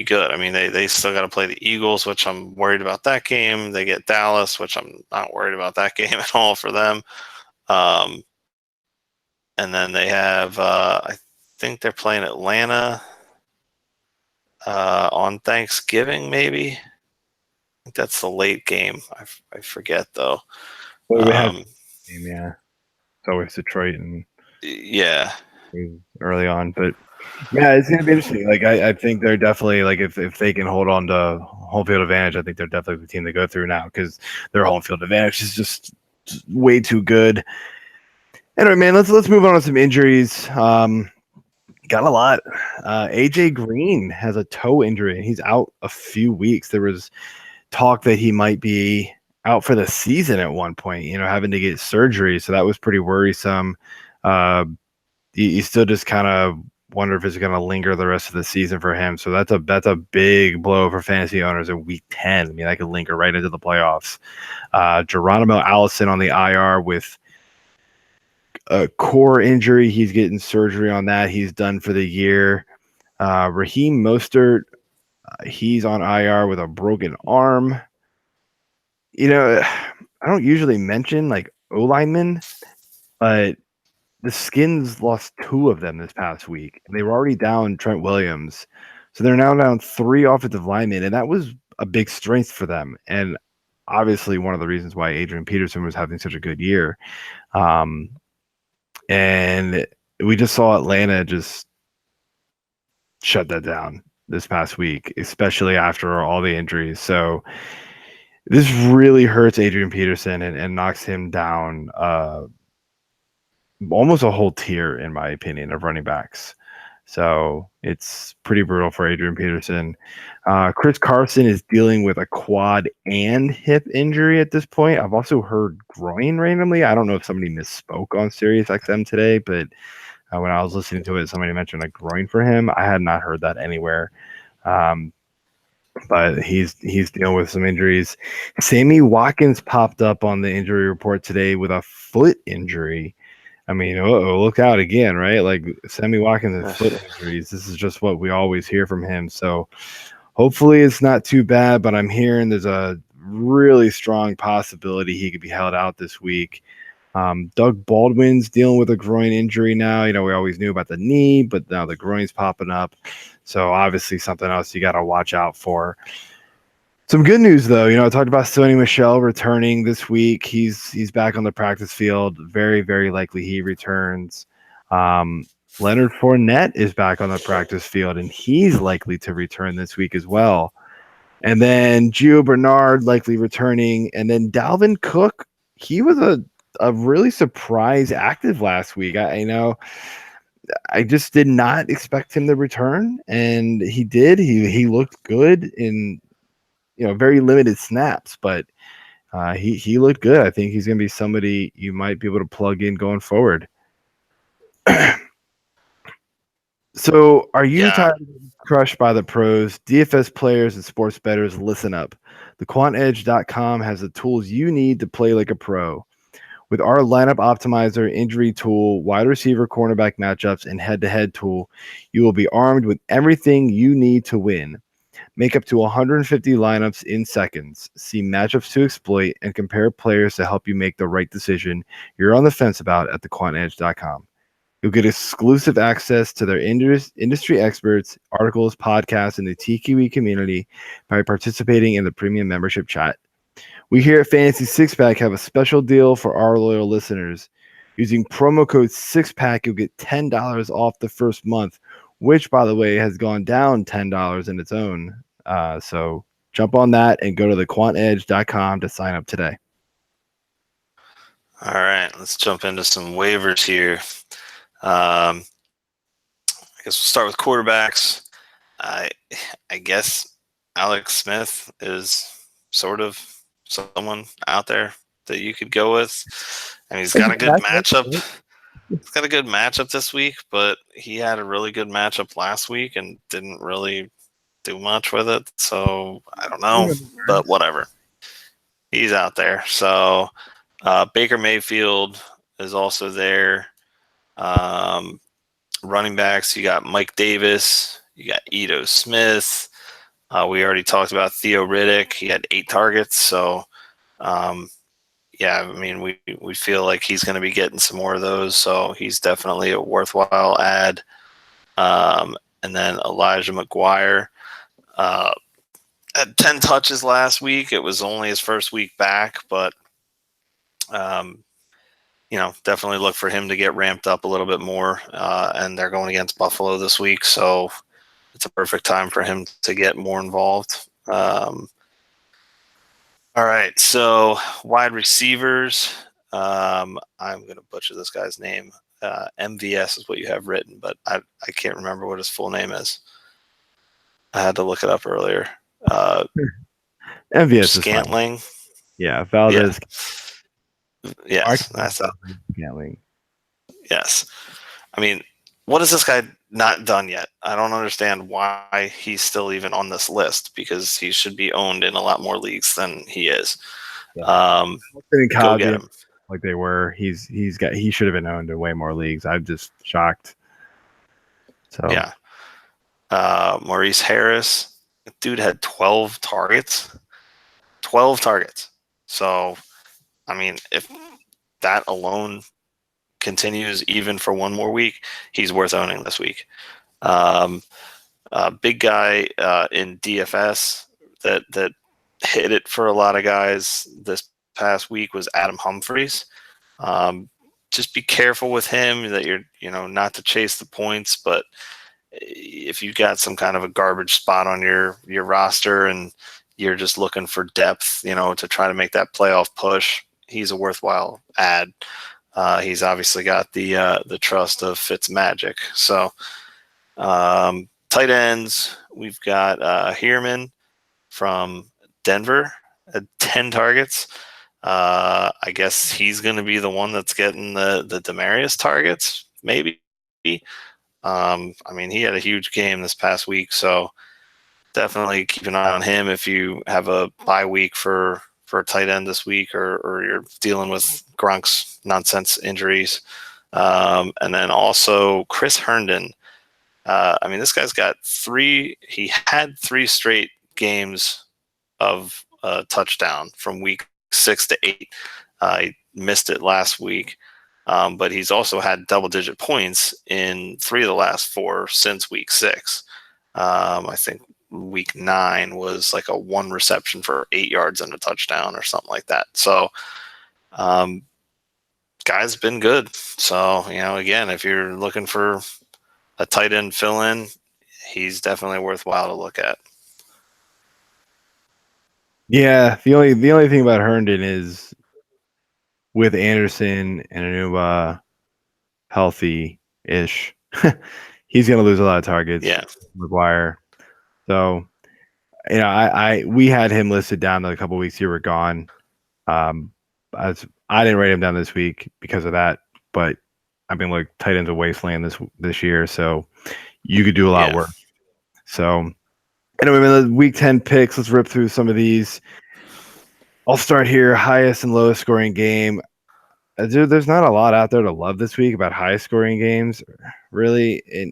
good. I mean, they still got to play the Eagles, which I'm worried about that game. They get Dallas, which I'm not worried about that game at all for them. And then they have, I think they're playing Atlanta on Thanksgiving, maybe. I think that's the late game. I forget, though. Well, we have yeah. It's always Detroit and early on, but yeah, it's gonna be interesting. Like I think they're definitely like if they can hold on to home field advantage, I think they're definitely the team to go through now because their home field advantage is just way too good. Anyway, man, let's move on to some injuries. Got a lot. A.J. Green has a toe injury. He's out a few weeks. There was talk that he might be out for the season at one point, having to get surgery. So that was pretty worrisome. You still just kind of wonder if it's going to linger the rest of the season for him. So that's a big blow for fantasy owners in week 10. I mean, that could linger right into the playoffs. Geronimo Allison on the IR with a core injury. He's getting surgery on that. He's done for the year. Raheem Mostert, he's on IR with a broken arm. I don't usually mention like O-linemen, but the Skins lost 2 of them this past week, and they were already down Trent Williams. So they're now down 3 offensive linemen, and that was a big strength for them. And obviously one of the reasons why Adrian Peterson was having such a good year. And we just saw Atlanta just shut that down this past week, especially after all the injuries. So this really hurts Adrian Peterson and knocks him down almost a whole tier, in my opinion, of running backs. So it's pretty brutal for Adrian Peterson. Chris Carson is dealing with a quad and hip injury at this point. I've also heard groin randomly. I don't know if somebody misspoke on Sirius XM today, but when I was listening to it, somebody mentioned a groin for him. I had not heard that anywhere. But he's dealing with some injuries. Sammy Watkins popped up on the injury report today with a foot injury. I mean, look out again, right? Like Sammy Watkins has foot injuries. This is just what we always hear from him. So hopefully it's not too bad, but I'm hearing there's a really strong possibility he could be held out this week. Doug Baldwin's dealing with a groin injury now. We always knew about the knee, but now the groin's popping up. So obviously something else you got to watch out for. Some good news, though. I talked about Sony Michel returning this week. He's back on the practice field. Very, very likely he returns. Leonard Fournette is back on the practice field, and he's likely to return this week as well. And then Gio Bernard likely returning. And then Dalvin Cook, he was a really surprise active last week. I just did not expect him to return, and he did. He looked good in very limited snaps, but he looked good. I think he's going to be somebody you might be able to plug in going forward. So are you tired of being crushed by the pros? DFS players and sports bettors, listen up. TheQuantEdge.com has the tools you need to play like a pro. With our lineup optimizer, injury tool, wide receiver cornerback matchups, and head-to-head tool, you will be armed with everything you need to win. Make up to 150 lineups in seconds. See matchups to exploit and compare players to help you make the right decision you're on the fence about at thequantedge.com. You'll get exclusive access to their industry experts, articles, podcasts, and the TQE community by participating in the premium membership chat. We here at Fantasy Six Pack have a special deal for our loyal listeners. Using promo code SIXPACK, you'll get $10 off the first month, which, by the way, has gone down $10 in its own. So jump on that and go to thequantedge.com to sign up today. All right, let's jump into some waivers here. I guess we'll start with quarterbacks. I guess Alex Smith is sort of someone out there that you could go with. And he's got a good matchup. He's got a good matchup this week, but he had a really good matchup last week and didn't really do much with it. So I don't know, but whatever. He's out there. So Baker Mayfield is also there. Running backs, you got Mike Davis, you got Ito Smith. We already talked about Theo Riddick. He had 8 targets. So, I mean, we feel like he's going to be getting some more of those. So he's definitely a worthwhile add. And then Elijah McGuire had 10 touches last week. It was only his first week back, but definitely look for him to get ramped up a little bit more. And they're going against Buffalo this week, so it's a perfect time for him to get more involved. All right, so wide receivers. I'm going to butcher this guy's name. MVS is what you have written, but I can't remember what his full name is. I had to look it up earlier. MVS is fine. Scantling. Yeah, Valdez. Yes, that's it. Scantling. Yes. I mean, what has this guy not done yet? I don't understand why he's still even on this list, because he should be owned in a lot more leagues than he is. Yeah. Go get him. Like they were. He should have been owned in way more leagues. I'm just shocked. So yeah. Maurice Harris, dude had 12 targets. 12 targets. So, I mean, if that alone continues even for one more week, he's worth owning this week. Big guy in DFS that hit it for a lot of guys this past week was Adam Humphries. Just be careful with him that you're, not to chase the points, but if you got some kind of a garbage spot on your roster and you're just looking for depth, to try to make that playoff push, he's a worthwhile add. He's obviously got the trust of Fitzmagic. So tight ends, we've got Heerman from Denver at 10 targets. I guess he's going to be the one that's getting the Demaryius targets, maybe. I mean, he had a huge game this past week, so definitely keep an eye on him if you have a bye week for a tight end this week, or you're dealing with Gronk's nonsense injuries. And then also Chris Herndon. I mean, this guy's got he had 3 straight games of touchdown from week 6 to 8. He missed it last week. But he's also had double-digit points in 3 of the last 4 since week 6. I think week 9 was like a 1 reception for 8 yards and a touchdown or something like that. So, guy's been good. So, again, if you're looking for a tight end fill-in, he's definitely worthwhile to look at. Yeah, the only thing about Herndon is with Anderson and Anuba healthy-ish, he's going to lose a lot of targets. Yeah. McGuire. So, we had him listed down a couple weeks. You were gone. I didn't write him down this week because of that, but I mean, like, tight end's a wasteland this year, so you could do a lot worse. So, anyway, the week 10 picks. Let's rip through some of these. I'll start here. Highest and lowest scoring game. Dude, there's not a lot out there to love this week about high scoring games, really. And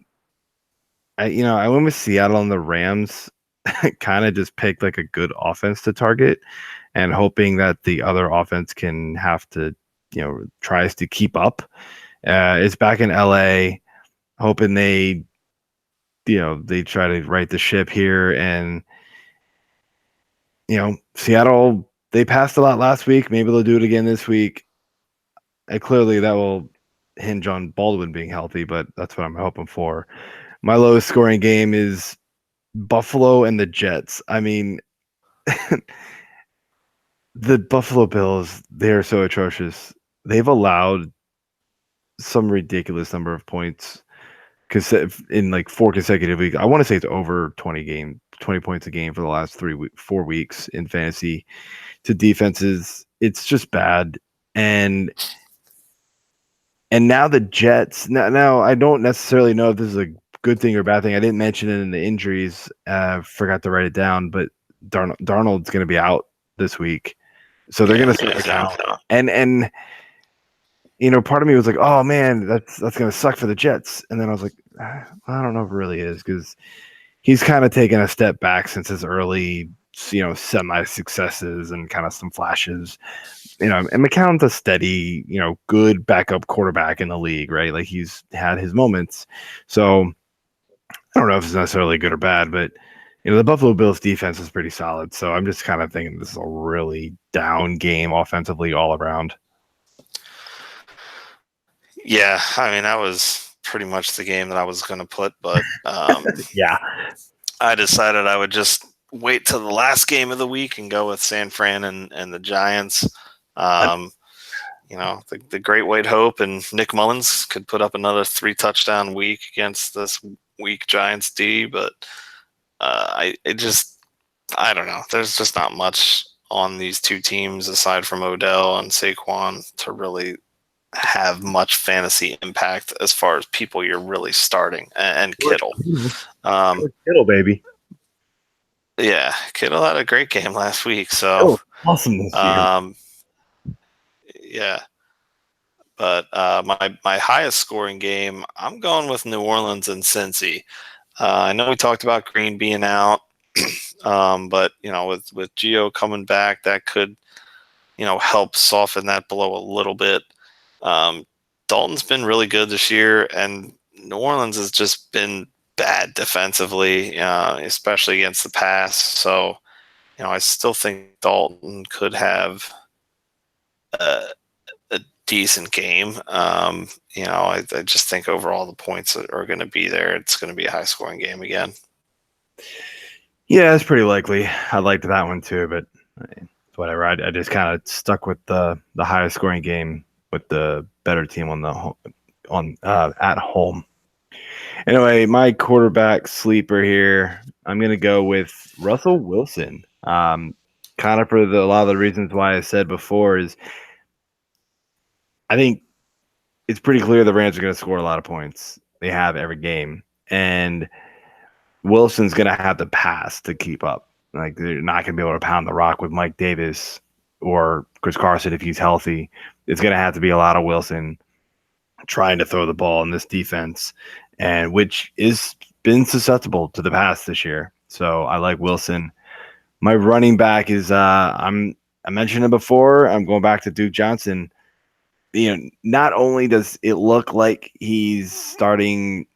I went with Seattle and the Rams. Kind of just picked like a good offense to target, and hoping that the other offense can have to, tries to keep up. It's back in LA, hoping they try to right the ship here. And Seattle, they passed a lot last week. Maybe they'll do it again this week. Clearly, that will hinge on Baldwin being healthy, but that's what I'm hoping for. My lowest scoring game is Buffalo and the Jets. I mean, the Buffalo Bills, they're so atrocious. They've allowed some ridiculous number of points in like 4 consecutive weeks. I want to say it's over 20 points a game for the last 4 weeks in fantasy to defenses. It's just bad. And now the Jets. Now I don't necessarily know if this is a good thing or bad thing. I didn't mention it in the injuries. Forgot to write it down. But Darnold's going to be out this week, so they're going to sit down. And part of me was like, oh man, that's going to suck for the Jets. And then I was like, I don't know if it really is, because he's kind of taken a step back since his early, semi successes and kind of some flashes. And McCown's a steady, good backup quarterback in the league, right? Like, he's had his moments. So I don't know if it's necessarily good or bad, but the Buffalo Bills defense is pretty solid. So I'm just kind of thinking this is a really down game offensively all around. Yeah, I mean, that was pretty much the game that I was going to put, but yeah, I decided I would just wait till the last game of the week and go with San Fran and the Giants. the Great White Hope and Nick Mullins could put up another 3-touchdown week against this weak Giants D, but I don't know. There's just not much on these two teams aside from Odell and Saquon to really have much fantasy impact as far as people you're really starting, and Kittle. Kittle, baby. Yeah, Kittle had a great game last week, so awesome this year. Yeah. But my highest scoring game, I'm going with New Orleans and Cincy. I know we talked about Green being out, but with Gio coming back, that could help soften that blow a little bit. Dalton's been really good this year, and New Orleans has just been bad defensively, especially against the pass. So, I still think Dalton could have a decent game. I just think overall the points are going to be there. It's going to be a high scoring game again. Yeah, it's pretty likely. I liked that one too, but whatever. I just kind of stuck with the highest scoring game with the better team at home. Anyway, my quarterback sleeper here, I'm going to go with Russell Wilson. Kind of for a lot of the reasons why I said before is I think it's pretty clear the Rams are going to score a lot of points. They have every game. And Wilson's going to have to pass to keep up. Like, they're not going to be able to pound the rock with Mike Davis or Chris Carson if he's healthy. It's going to have to be a lot of Wilson trying to throw the ball in this defense, and which is been susceptible to the pass this year. So I like Wilson. My running back is I mentioned it before. I'm going back to Duke Johnson. Not only does it look like he's starting,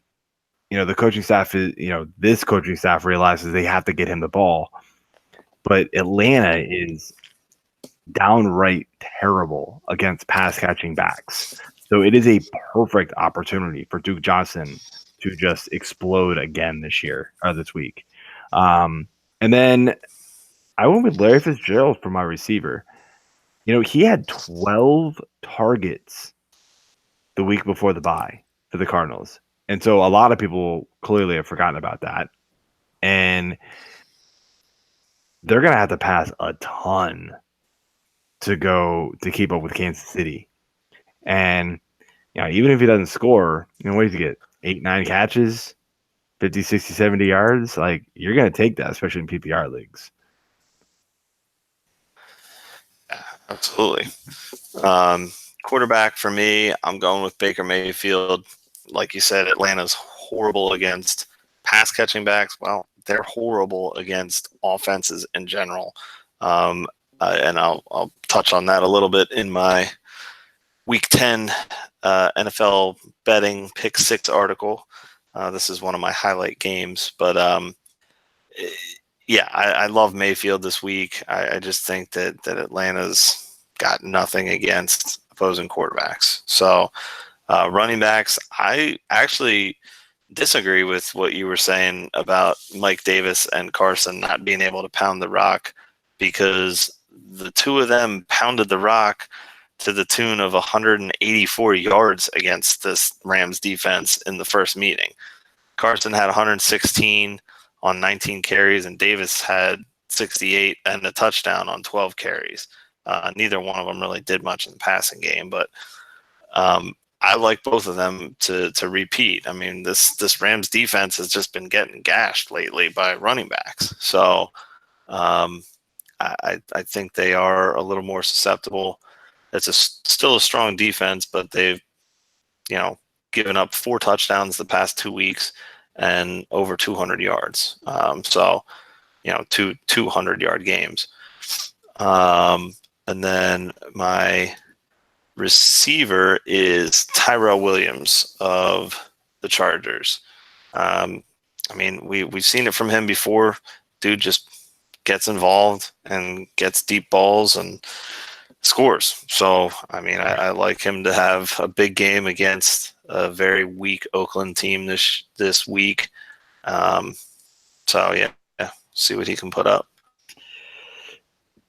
the coaching staff is, this coaching staff realizes they have to get him the ball, but Atlanta is downright terrible against pass catching backs. So it is a perfect opportunity for Duke Johnson to just explode again this week. And then I went with Larry Fitzgerald for my receiver. He had 12 targets the week before the bye for the Cardinals. And so a lot of people clearly have forgotten about that. And they're going to have to pass a ton to keep up with Kansas City. And even if he doesn't score, what does he get? 8-9 catches, 50, 60, 70 yards? Like, you're going to take that, especially in PPR leagues. Yeah, absolutely. Quarterback for me, I'm going with Baker Mayfield. Like you said, Atlanta's horrible against pass catching backs. Well, they're horrible against offenses in general. And I'll touch on that a little bit in my Week 10 NFL betting pick 6 article. This is one of my highlight games, but I love Mayfield this week. I just think that Atlanta's got nothing against opposing quarterbacks. So running backs, I actually disagree with what you were saying about Mike Davis and Carson not being able to pound the rock, because the two of them pounded the rock to the tune of 184 yards against this Rams defense in the first meeting. Carson had 116 on 19 carries, and Davis had 68 and a touchdown on 12 carries. Neither one of them really did much in the passing game, but I like both of them to repeat. I mean, this Rams defense has just been getting gashed lately by running backs. So I think they are a little more susceptible. It's still a strong defense, but they've, given up 4 touchdowns the past 2 weeks and over 200 yards. So, 2 200-yard games. And then my receiver is Tyrell Williams of the Chargers. We've seen it from him before. Dude just gets involved and gets deep balls and scores. So, I like him to have a big game against a very weak Oakland team this week. See what he can put up.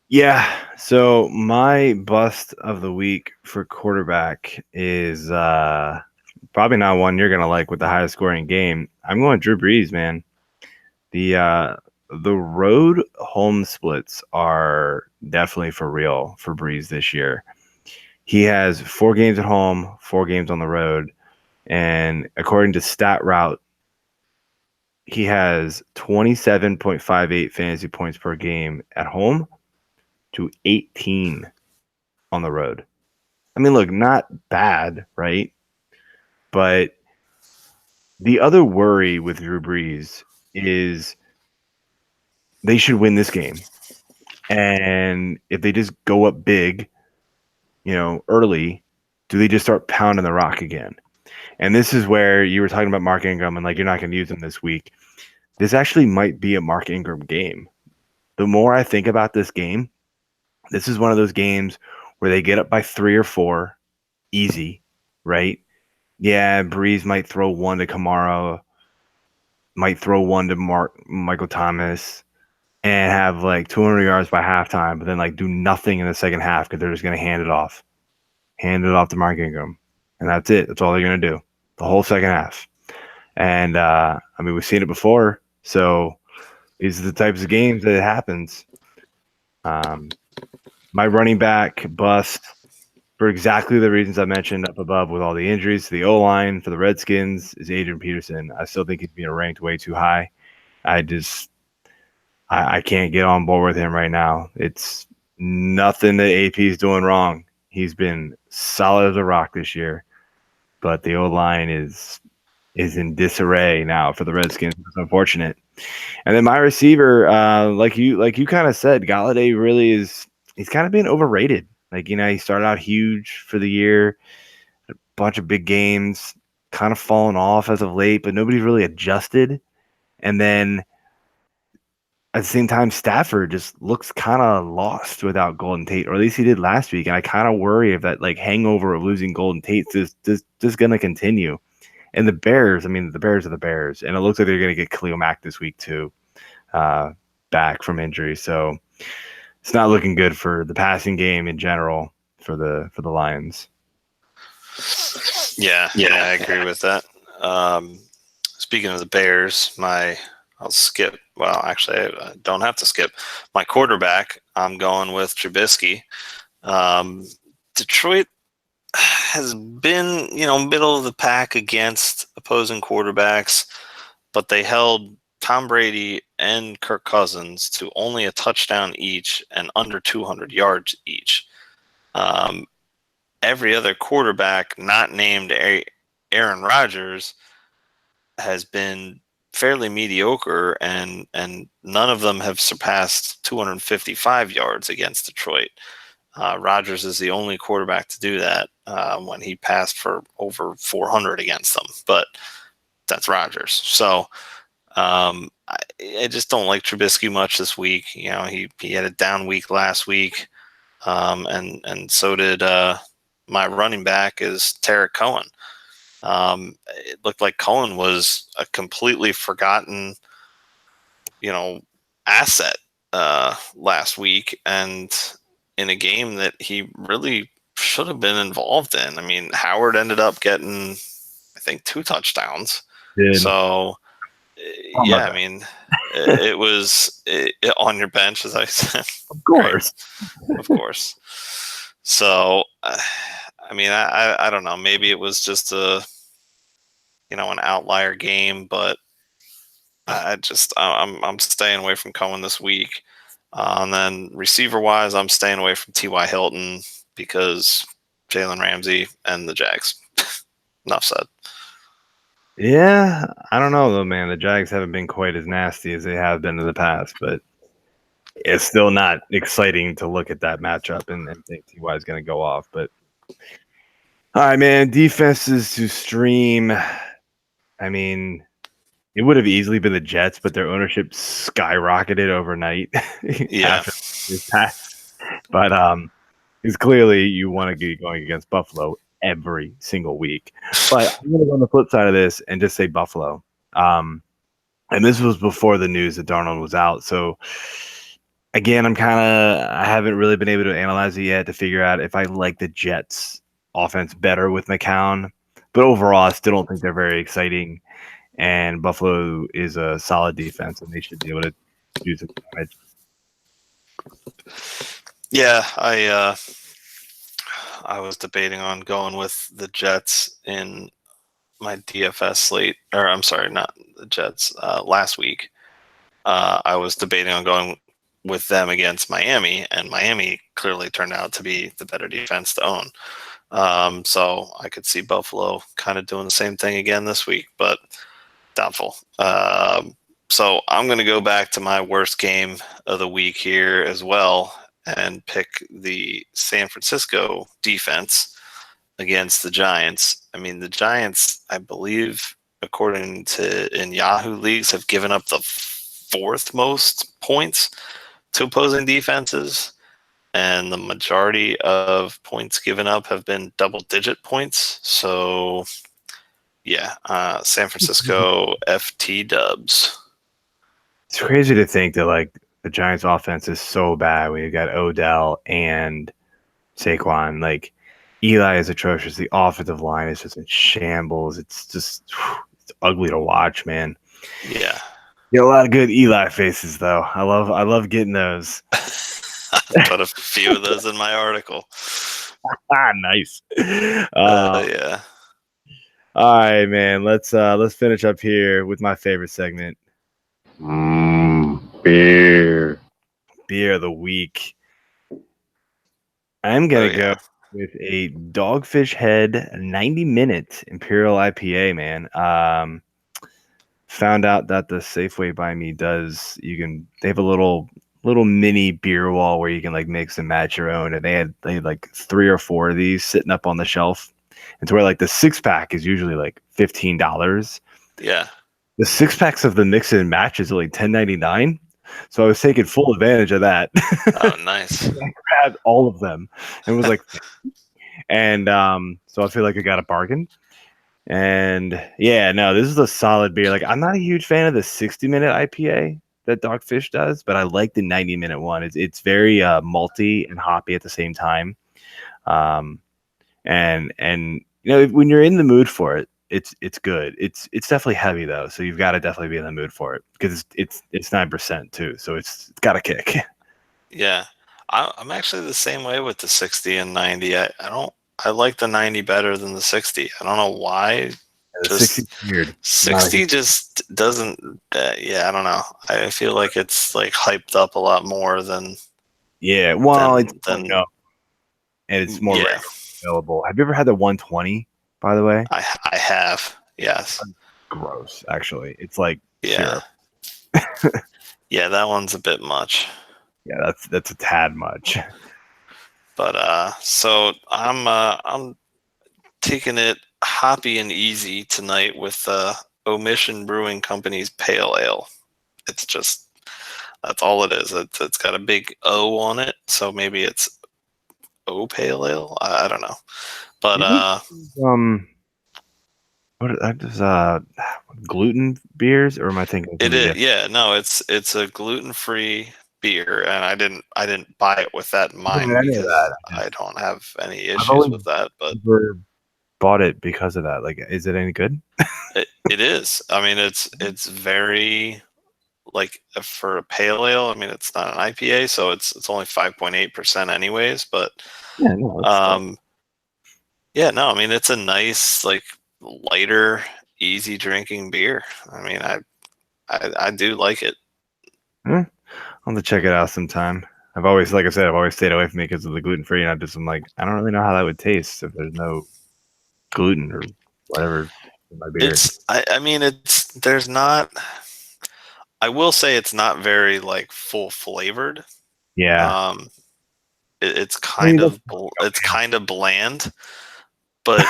Yeah. So my bust of the week for quarterback is probably not one you're gonna like with the highest scoring game. I'm going Drew Brees, man. The road home splits are definitely for real for Brees this year. He has 4 games at home, 4 games on the road, and according to Stat Route, he has 27.58 fantasy points per game at home to 18 on the road. I mean, look, not bad, right? But the other worry with Drew Brees is they should win this game. And if they just go up big, early, do they just start pounding the rock again? And this is where you were talking about Mark Ingram and like you're not going to use him this week. This actually might be a Mark Ingram game. The more I think about this game, this is one of those games where they get up by 3 or 4, easy, right? Yeah, Breeze might throw one to Kamara, might throw one to Michael Thomas, and have like 200 yards by halftime, but then like do nothing in the second half because they're just going to hand it off to Mark Ingram, and that's it. That's all they're going to do the whole second half. And I mean, we've seen it before, so these are the types of games that it happens. My running back bust for exactly the reasons I mentioned up above with all the injuries to the O-line for the Redskins is Adrian Peterson. I still think he's being ranked way too high. I can't get on board with him right now. It's nothing that AP is doing wrong. He's been solid as a rock this year, but the O-line is in disarray now for the Redskins. It's unfortunate. And then my receiver, like you kind of said, Galladay really he's kind of been overrated. Like, he started out huge for the year, a bunch of big games, kind of fallen off as of late, but nobody's really adjusted. And then at the same time, Stafford just looks kind of lost without Golden Tate, or at least he did last week. And I kind of worry if that like hangover of losing Golden Tate is just going to continue. And the Bears, I mean, the Bears are the Bears, and it looks like they're going to get Khalil Mack this week too, back from injury. So it's not looking good for the passing game in general for the Lions. Yeah, I agree with that. Speaking of the Bears, I'll skip. Well, actually, I don't have to skip. My quarterback, I'm going with Trubisky. Detroit has been, middle of the pack against opposing quarterbacks, but they held Tom Brady and Kirk Cousins to only a touchdown each and under 200 yards each. Every other quarterback not named Aaron Rodgers has been fairly mediocre, and none of them have surpassed 255 yards against Detroit. Rodgers is the only quarterback to do that when he passed for over 400 against them, but that's Rodgers. So I just don't like Trubisky much this week. He had a down week last week, and so did my running back is Tarek Cohen. It looked like Cohen was a completely forgotten, asset last week, and in a game that he really should have been involved in. I mean, Howard ended up getting, I think, 2 touchdowns. So, I mean, it was on your bench, as I said. Of course. Right? Of course. So, I mean, I don't know. Maybe it was just an outlier game, but I'm staying away from Cohen this week. And then receiver-wise, I'm staying away from T.Y. Hilton because Jalen Ramsey and the Jags. Enough said. Yeah, I don't know though, man. The Jags haven't been quite as nasty as they have been in the past, but it's still not exciting to look at that matchup and think T.Y. is going to go off. But all right, man, defenses to stream. I mean, it would have easily been the Jets, but their ownership skyrocketed overnight. Yeah. After this pass. But it's clearly you want to be going against Buffalo every single week. But I'm going to go on the flip side of this and just say Buffalo. And this was before the news that Darnold was out. So Again, I haven't really been able to analyze it yet to figure out if I like the Jets offense better with McCown. But overall, I still don't think they're very exciting. And Buffalo is a solid defense, and they should be able to do some damage. Yeah, I was debating on going with the Jets in my DFS slate, or I'm sorry, not the Jets. Last week, I was debating on going with them against Miami, and Miami clearly turned out to be the better defense to own. So I could see Buffalo kind of doing the same thing again this week, but doubtful. So I'm going to go back to my worst game of the week here as well and pick the San Francisco defense against the Giants. I mean, the Giants, I believe, according to in Yahoo leagues, have given up the fourth most points to opposing defenses, and the majority of points given up have been double-digit points. So, yeah, San Francisco FT dubs. It's crazy to think that like the Giants' offense is so bad when you got Odell and Saquon. Like Eli is atrocious. The offensive line is just in shambles. It's just it's ugly to watch, man. Yeah. Get a lot of good Eli faces though. I love getting those. I put a few of those in my article. Nice. Yeah. All right, man. Let's finish up here with my favorite segment. Beer. Beer of the week. I'm gonna go with a Dogfish Head 90-minute Imperial IPA, man. Found out that the Safeway by me they have a little mini beer wall where you can like mix and match your own, and they had like 3 or 4 of these sitting up on the shelf. And to where like the 6-pack is usually like $15. Yeah. The 6-packs of the mix and match is only $10.99. So I was taking full advantage of that. Oh, nice. I grabbed all of them and was like, and so I feel like I got a bargain. And yeah, no, this is a solid beer. Like I'm not a huge fan of the 60-minute IPA that Dogfish does, but I like the 90-minute one. It's very malty and hoppy at the same time. And you know, when you're in the mood for it, it's good. It's definitely heavy though, so you've got to definitely be in the mood for it because it's 9% too, so it's got a kick. Yeah, I'm actually the same way with the 60 and 90. I like the 90 better than the 60. I don't know why. The 60 weird. 60 just doesn't. Yeah, I don't know. I feel like it's like hyped up a lot more than. Yeah, well, than, it's and it's more readily available. Have you ever had the 120? By the way, I have. Yes. Gross. Actually, it's like yeah. Yeah, that one's a bit much. Yeah, that's a tad much. But so I'm taking it hoppy and easy tonight with Omission Brewing Company's Pale Ale. It's just that's all it is. It's got a big O on it, so maybe it's O Pale Ale. I don't know, but what does gluten beers, or am I thinking it is? Yeah, no, it's a gluten-free beer, and I didn't buy it with that in mind because I don't have any issues with that. But bought it because of that. Like, is it any good? It is. I mean, it's very like for a pale ale. I mean, it's not an IPA, so it's only 5.8% anyways. But yeah, no, yeah, no. I mean, it's a nice like lighter, easy drinking beer. I mean, I do like it. I'll have to check it out sometime. I've always stayed away from it because of the gluten free, and I'm like, I don't really know how that would taste if there's no gluten or whatever in my beer. There's not. I will say it's not very like full flavored. Yeah. It's kind of bland, but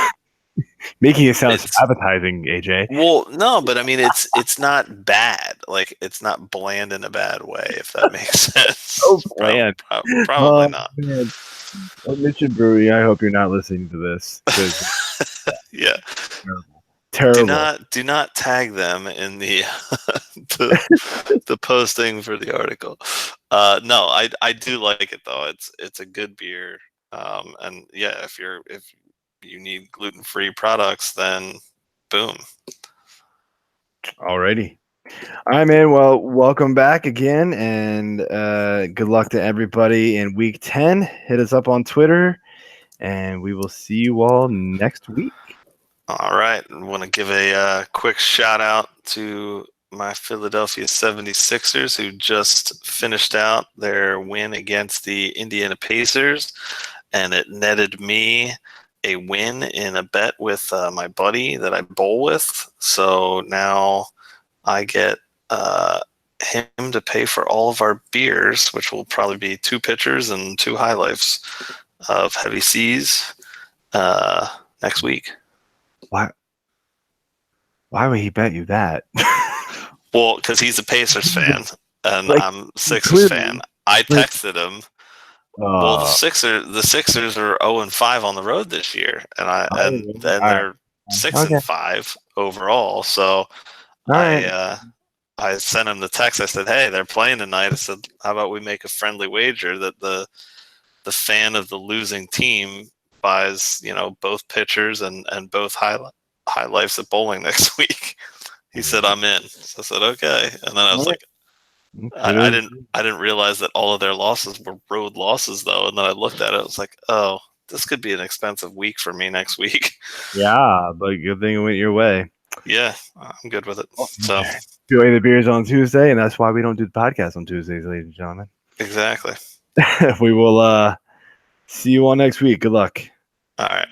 making it sound appetizing, AJ. Well, no, but I mean it's not bad. Like it's not bland in a bad way, if that makes sense. Oh, bland. Probably not. Mission Brewery, I hope you're not listening to this. Yeah. Terrible. Do not tag them in the the posting for the article. No, I do like it though. It's a good beer. And yeah, if you need gluten-free products, then boom. Alrighty. All right, man. Well, welcome back again, and good luck to everybody in week 10. Hit us up on Twitter, and we will see you all next week. All right. I want to give a quick shout out to my Philadelphia 76ers, who just finished out their win against the Indiana Pacers, and it netted me a win in a bet with my buddy that I bowl with. So now I get him to pay for all of our beers, which will probably be 2 pitchers and 2 high lifes of Heavy Seas next week. Why would he bet you that? Well, because he's a Pacers fan and Like, I'm a Sixers clearly. fan. I texted him. Well, the Uh, Sixers are 0-5 on the road this year, and they're 6-5 overall. So I sent him the text. I said, "Hey, they're playing tonight." I said, "How about we make a friendly wager that the fan of the losing team buys, both pitchers and both high lifes at bowling next week?" He said, "I'm in." So I said, "Okay," and then I was like, I didn't realize that all of their losses were road losses though, and then I looked at it. I was like, "Oh, this could be an expensive week for me next week." Yeah, but good thing it went your way. Yeah, I'm good with it. So Enjoy the beers on Tuesday, and that's why we don't do the podcast on Tuesdays, ladies and gentlemen. exactly. We will see you all next week. Good luck. All right.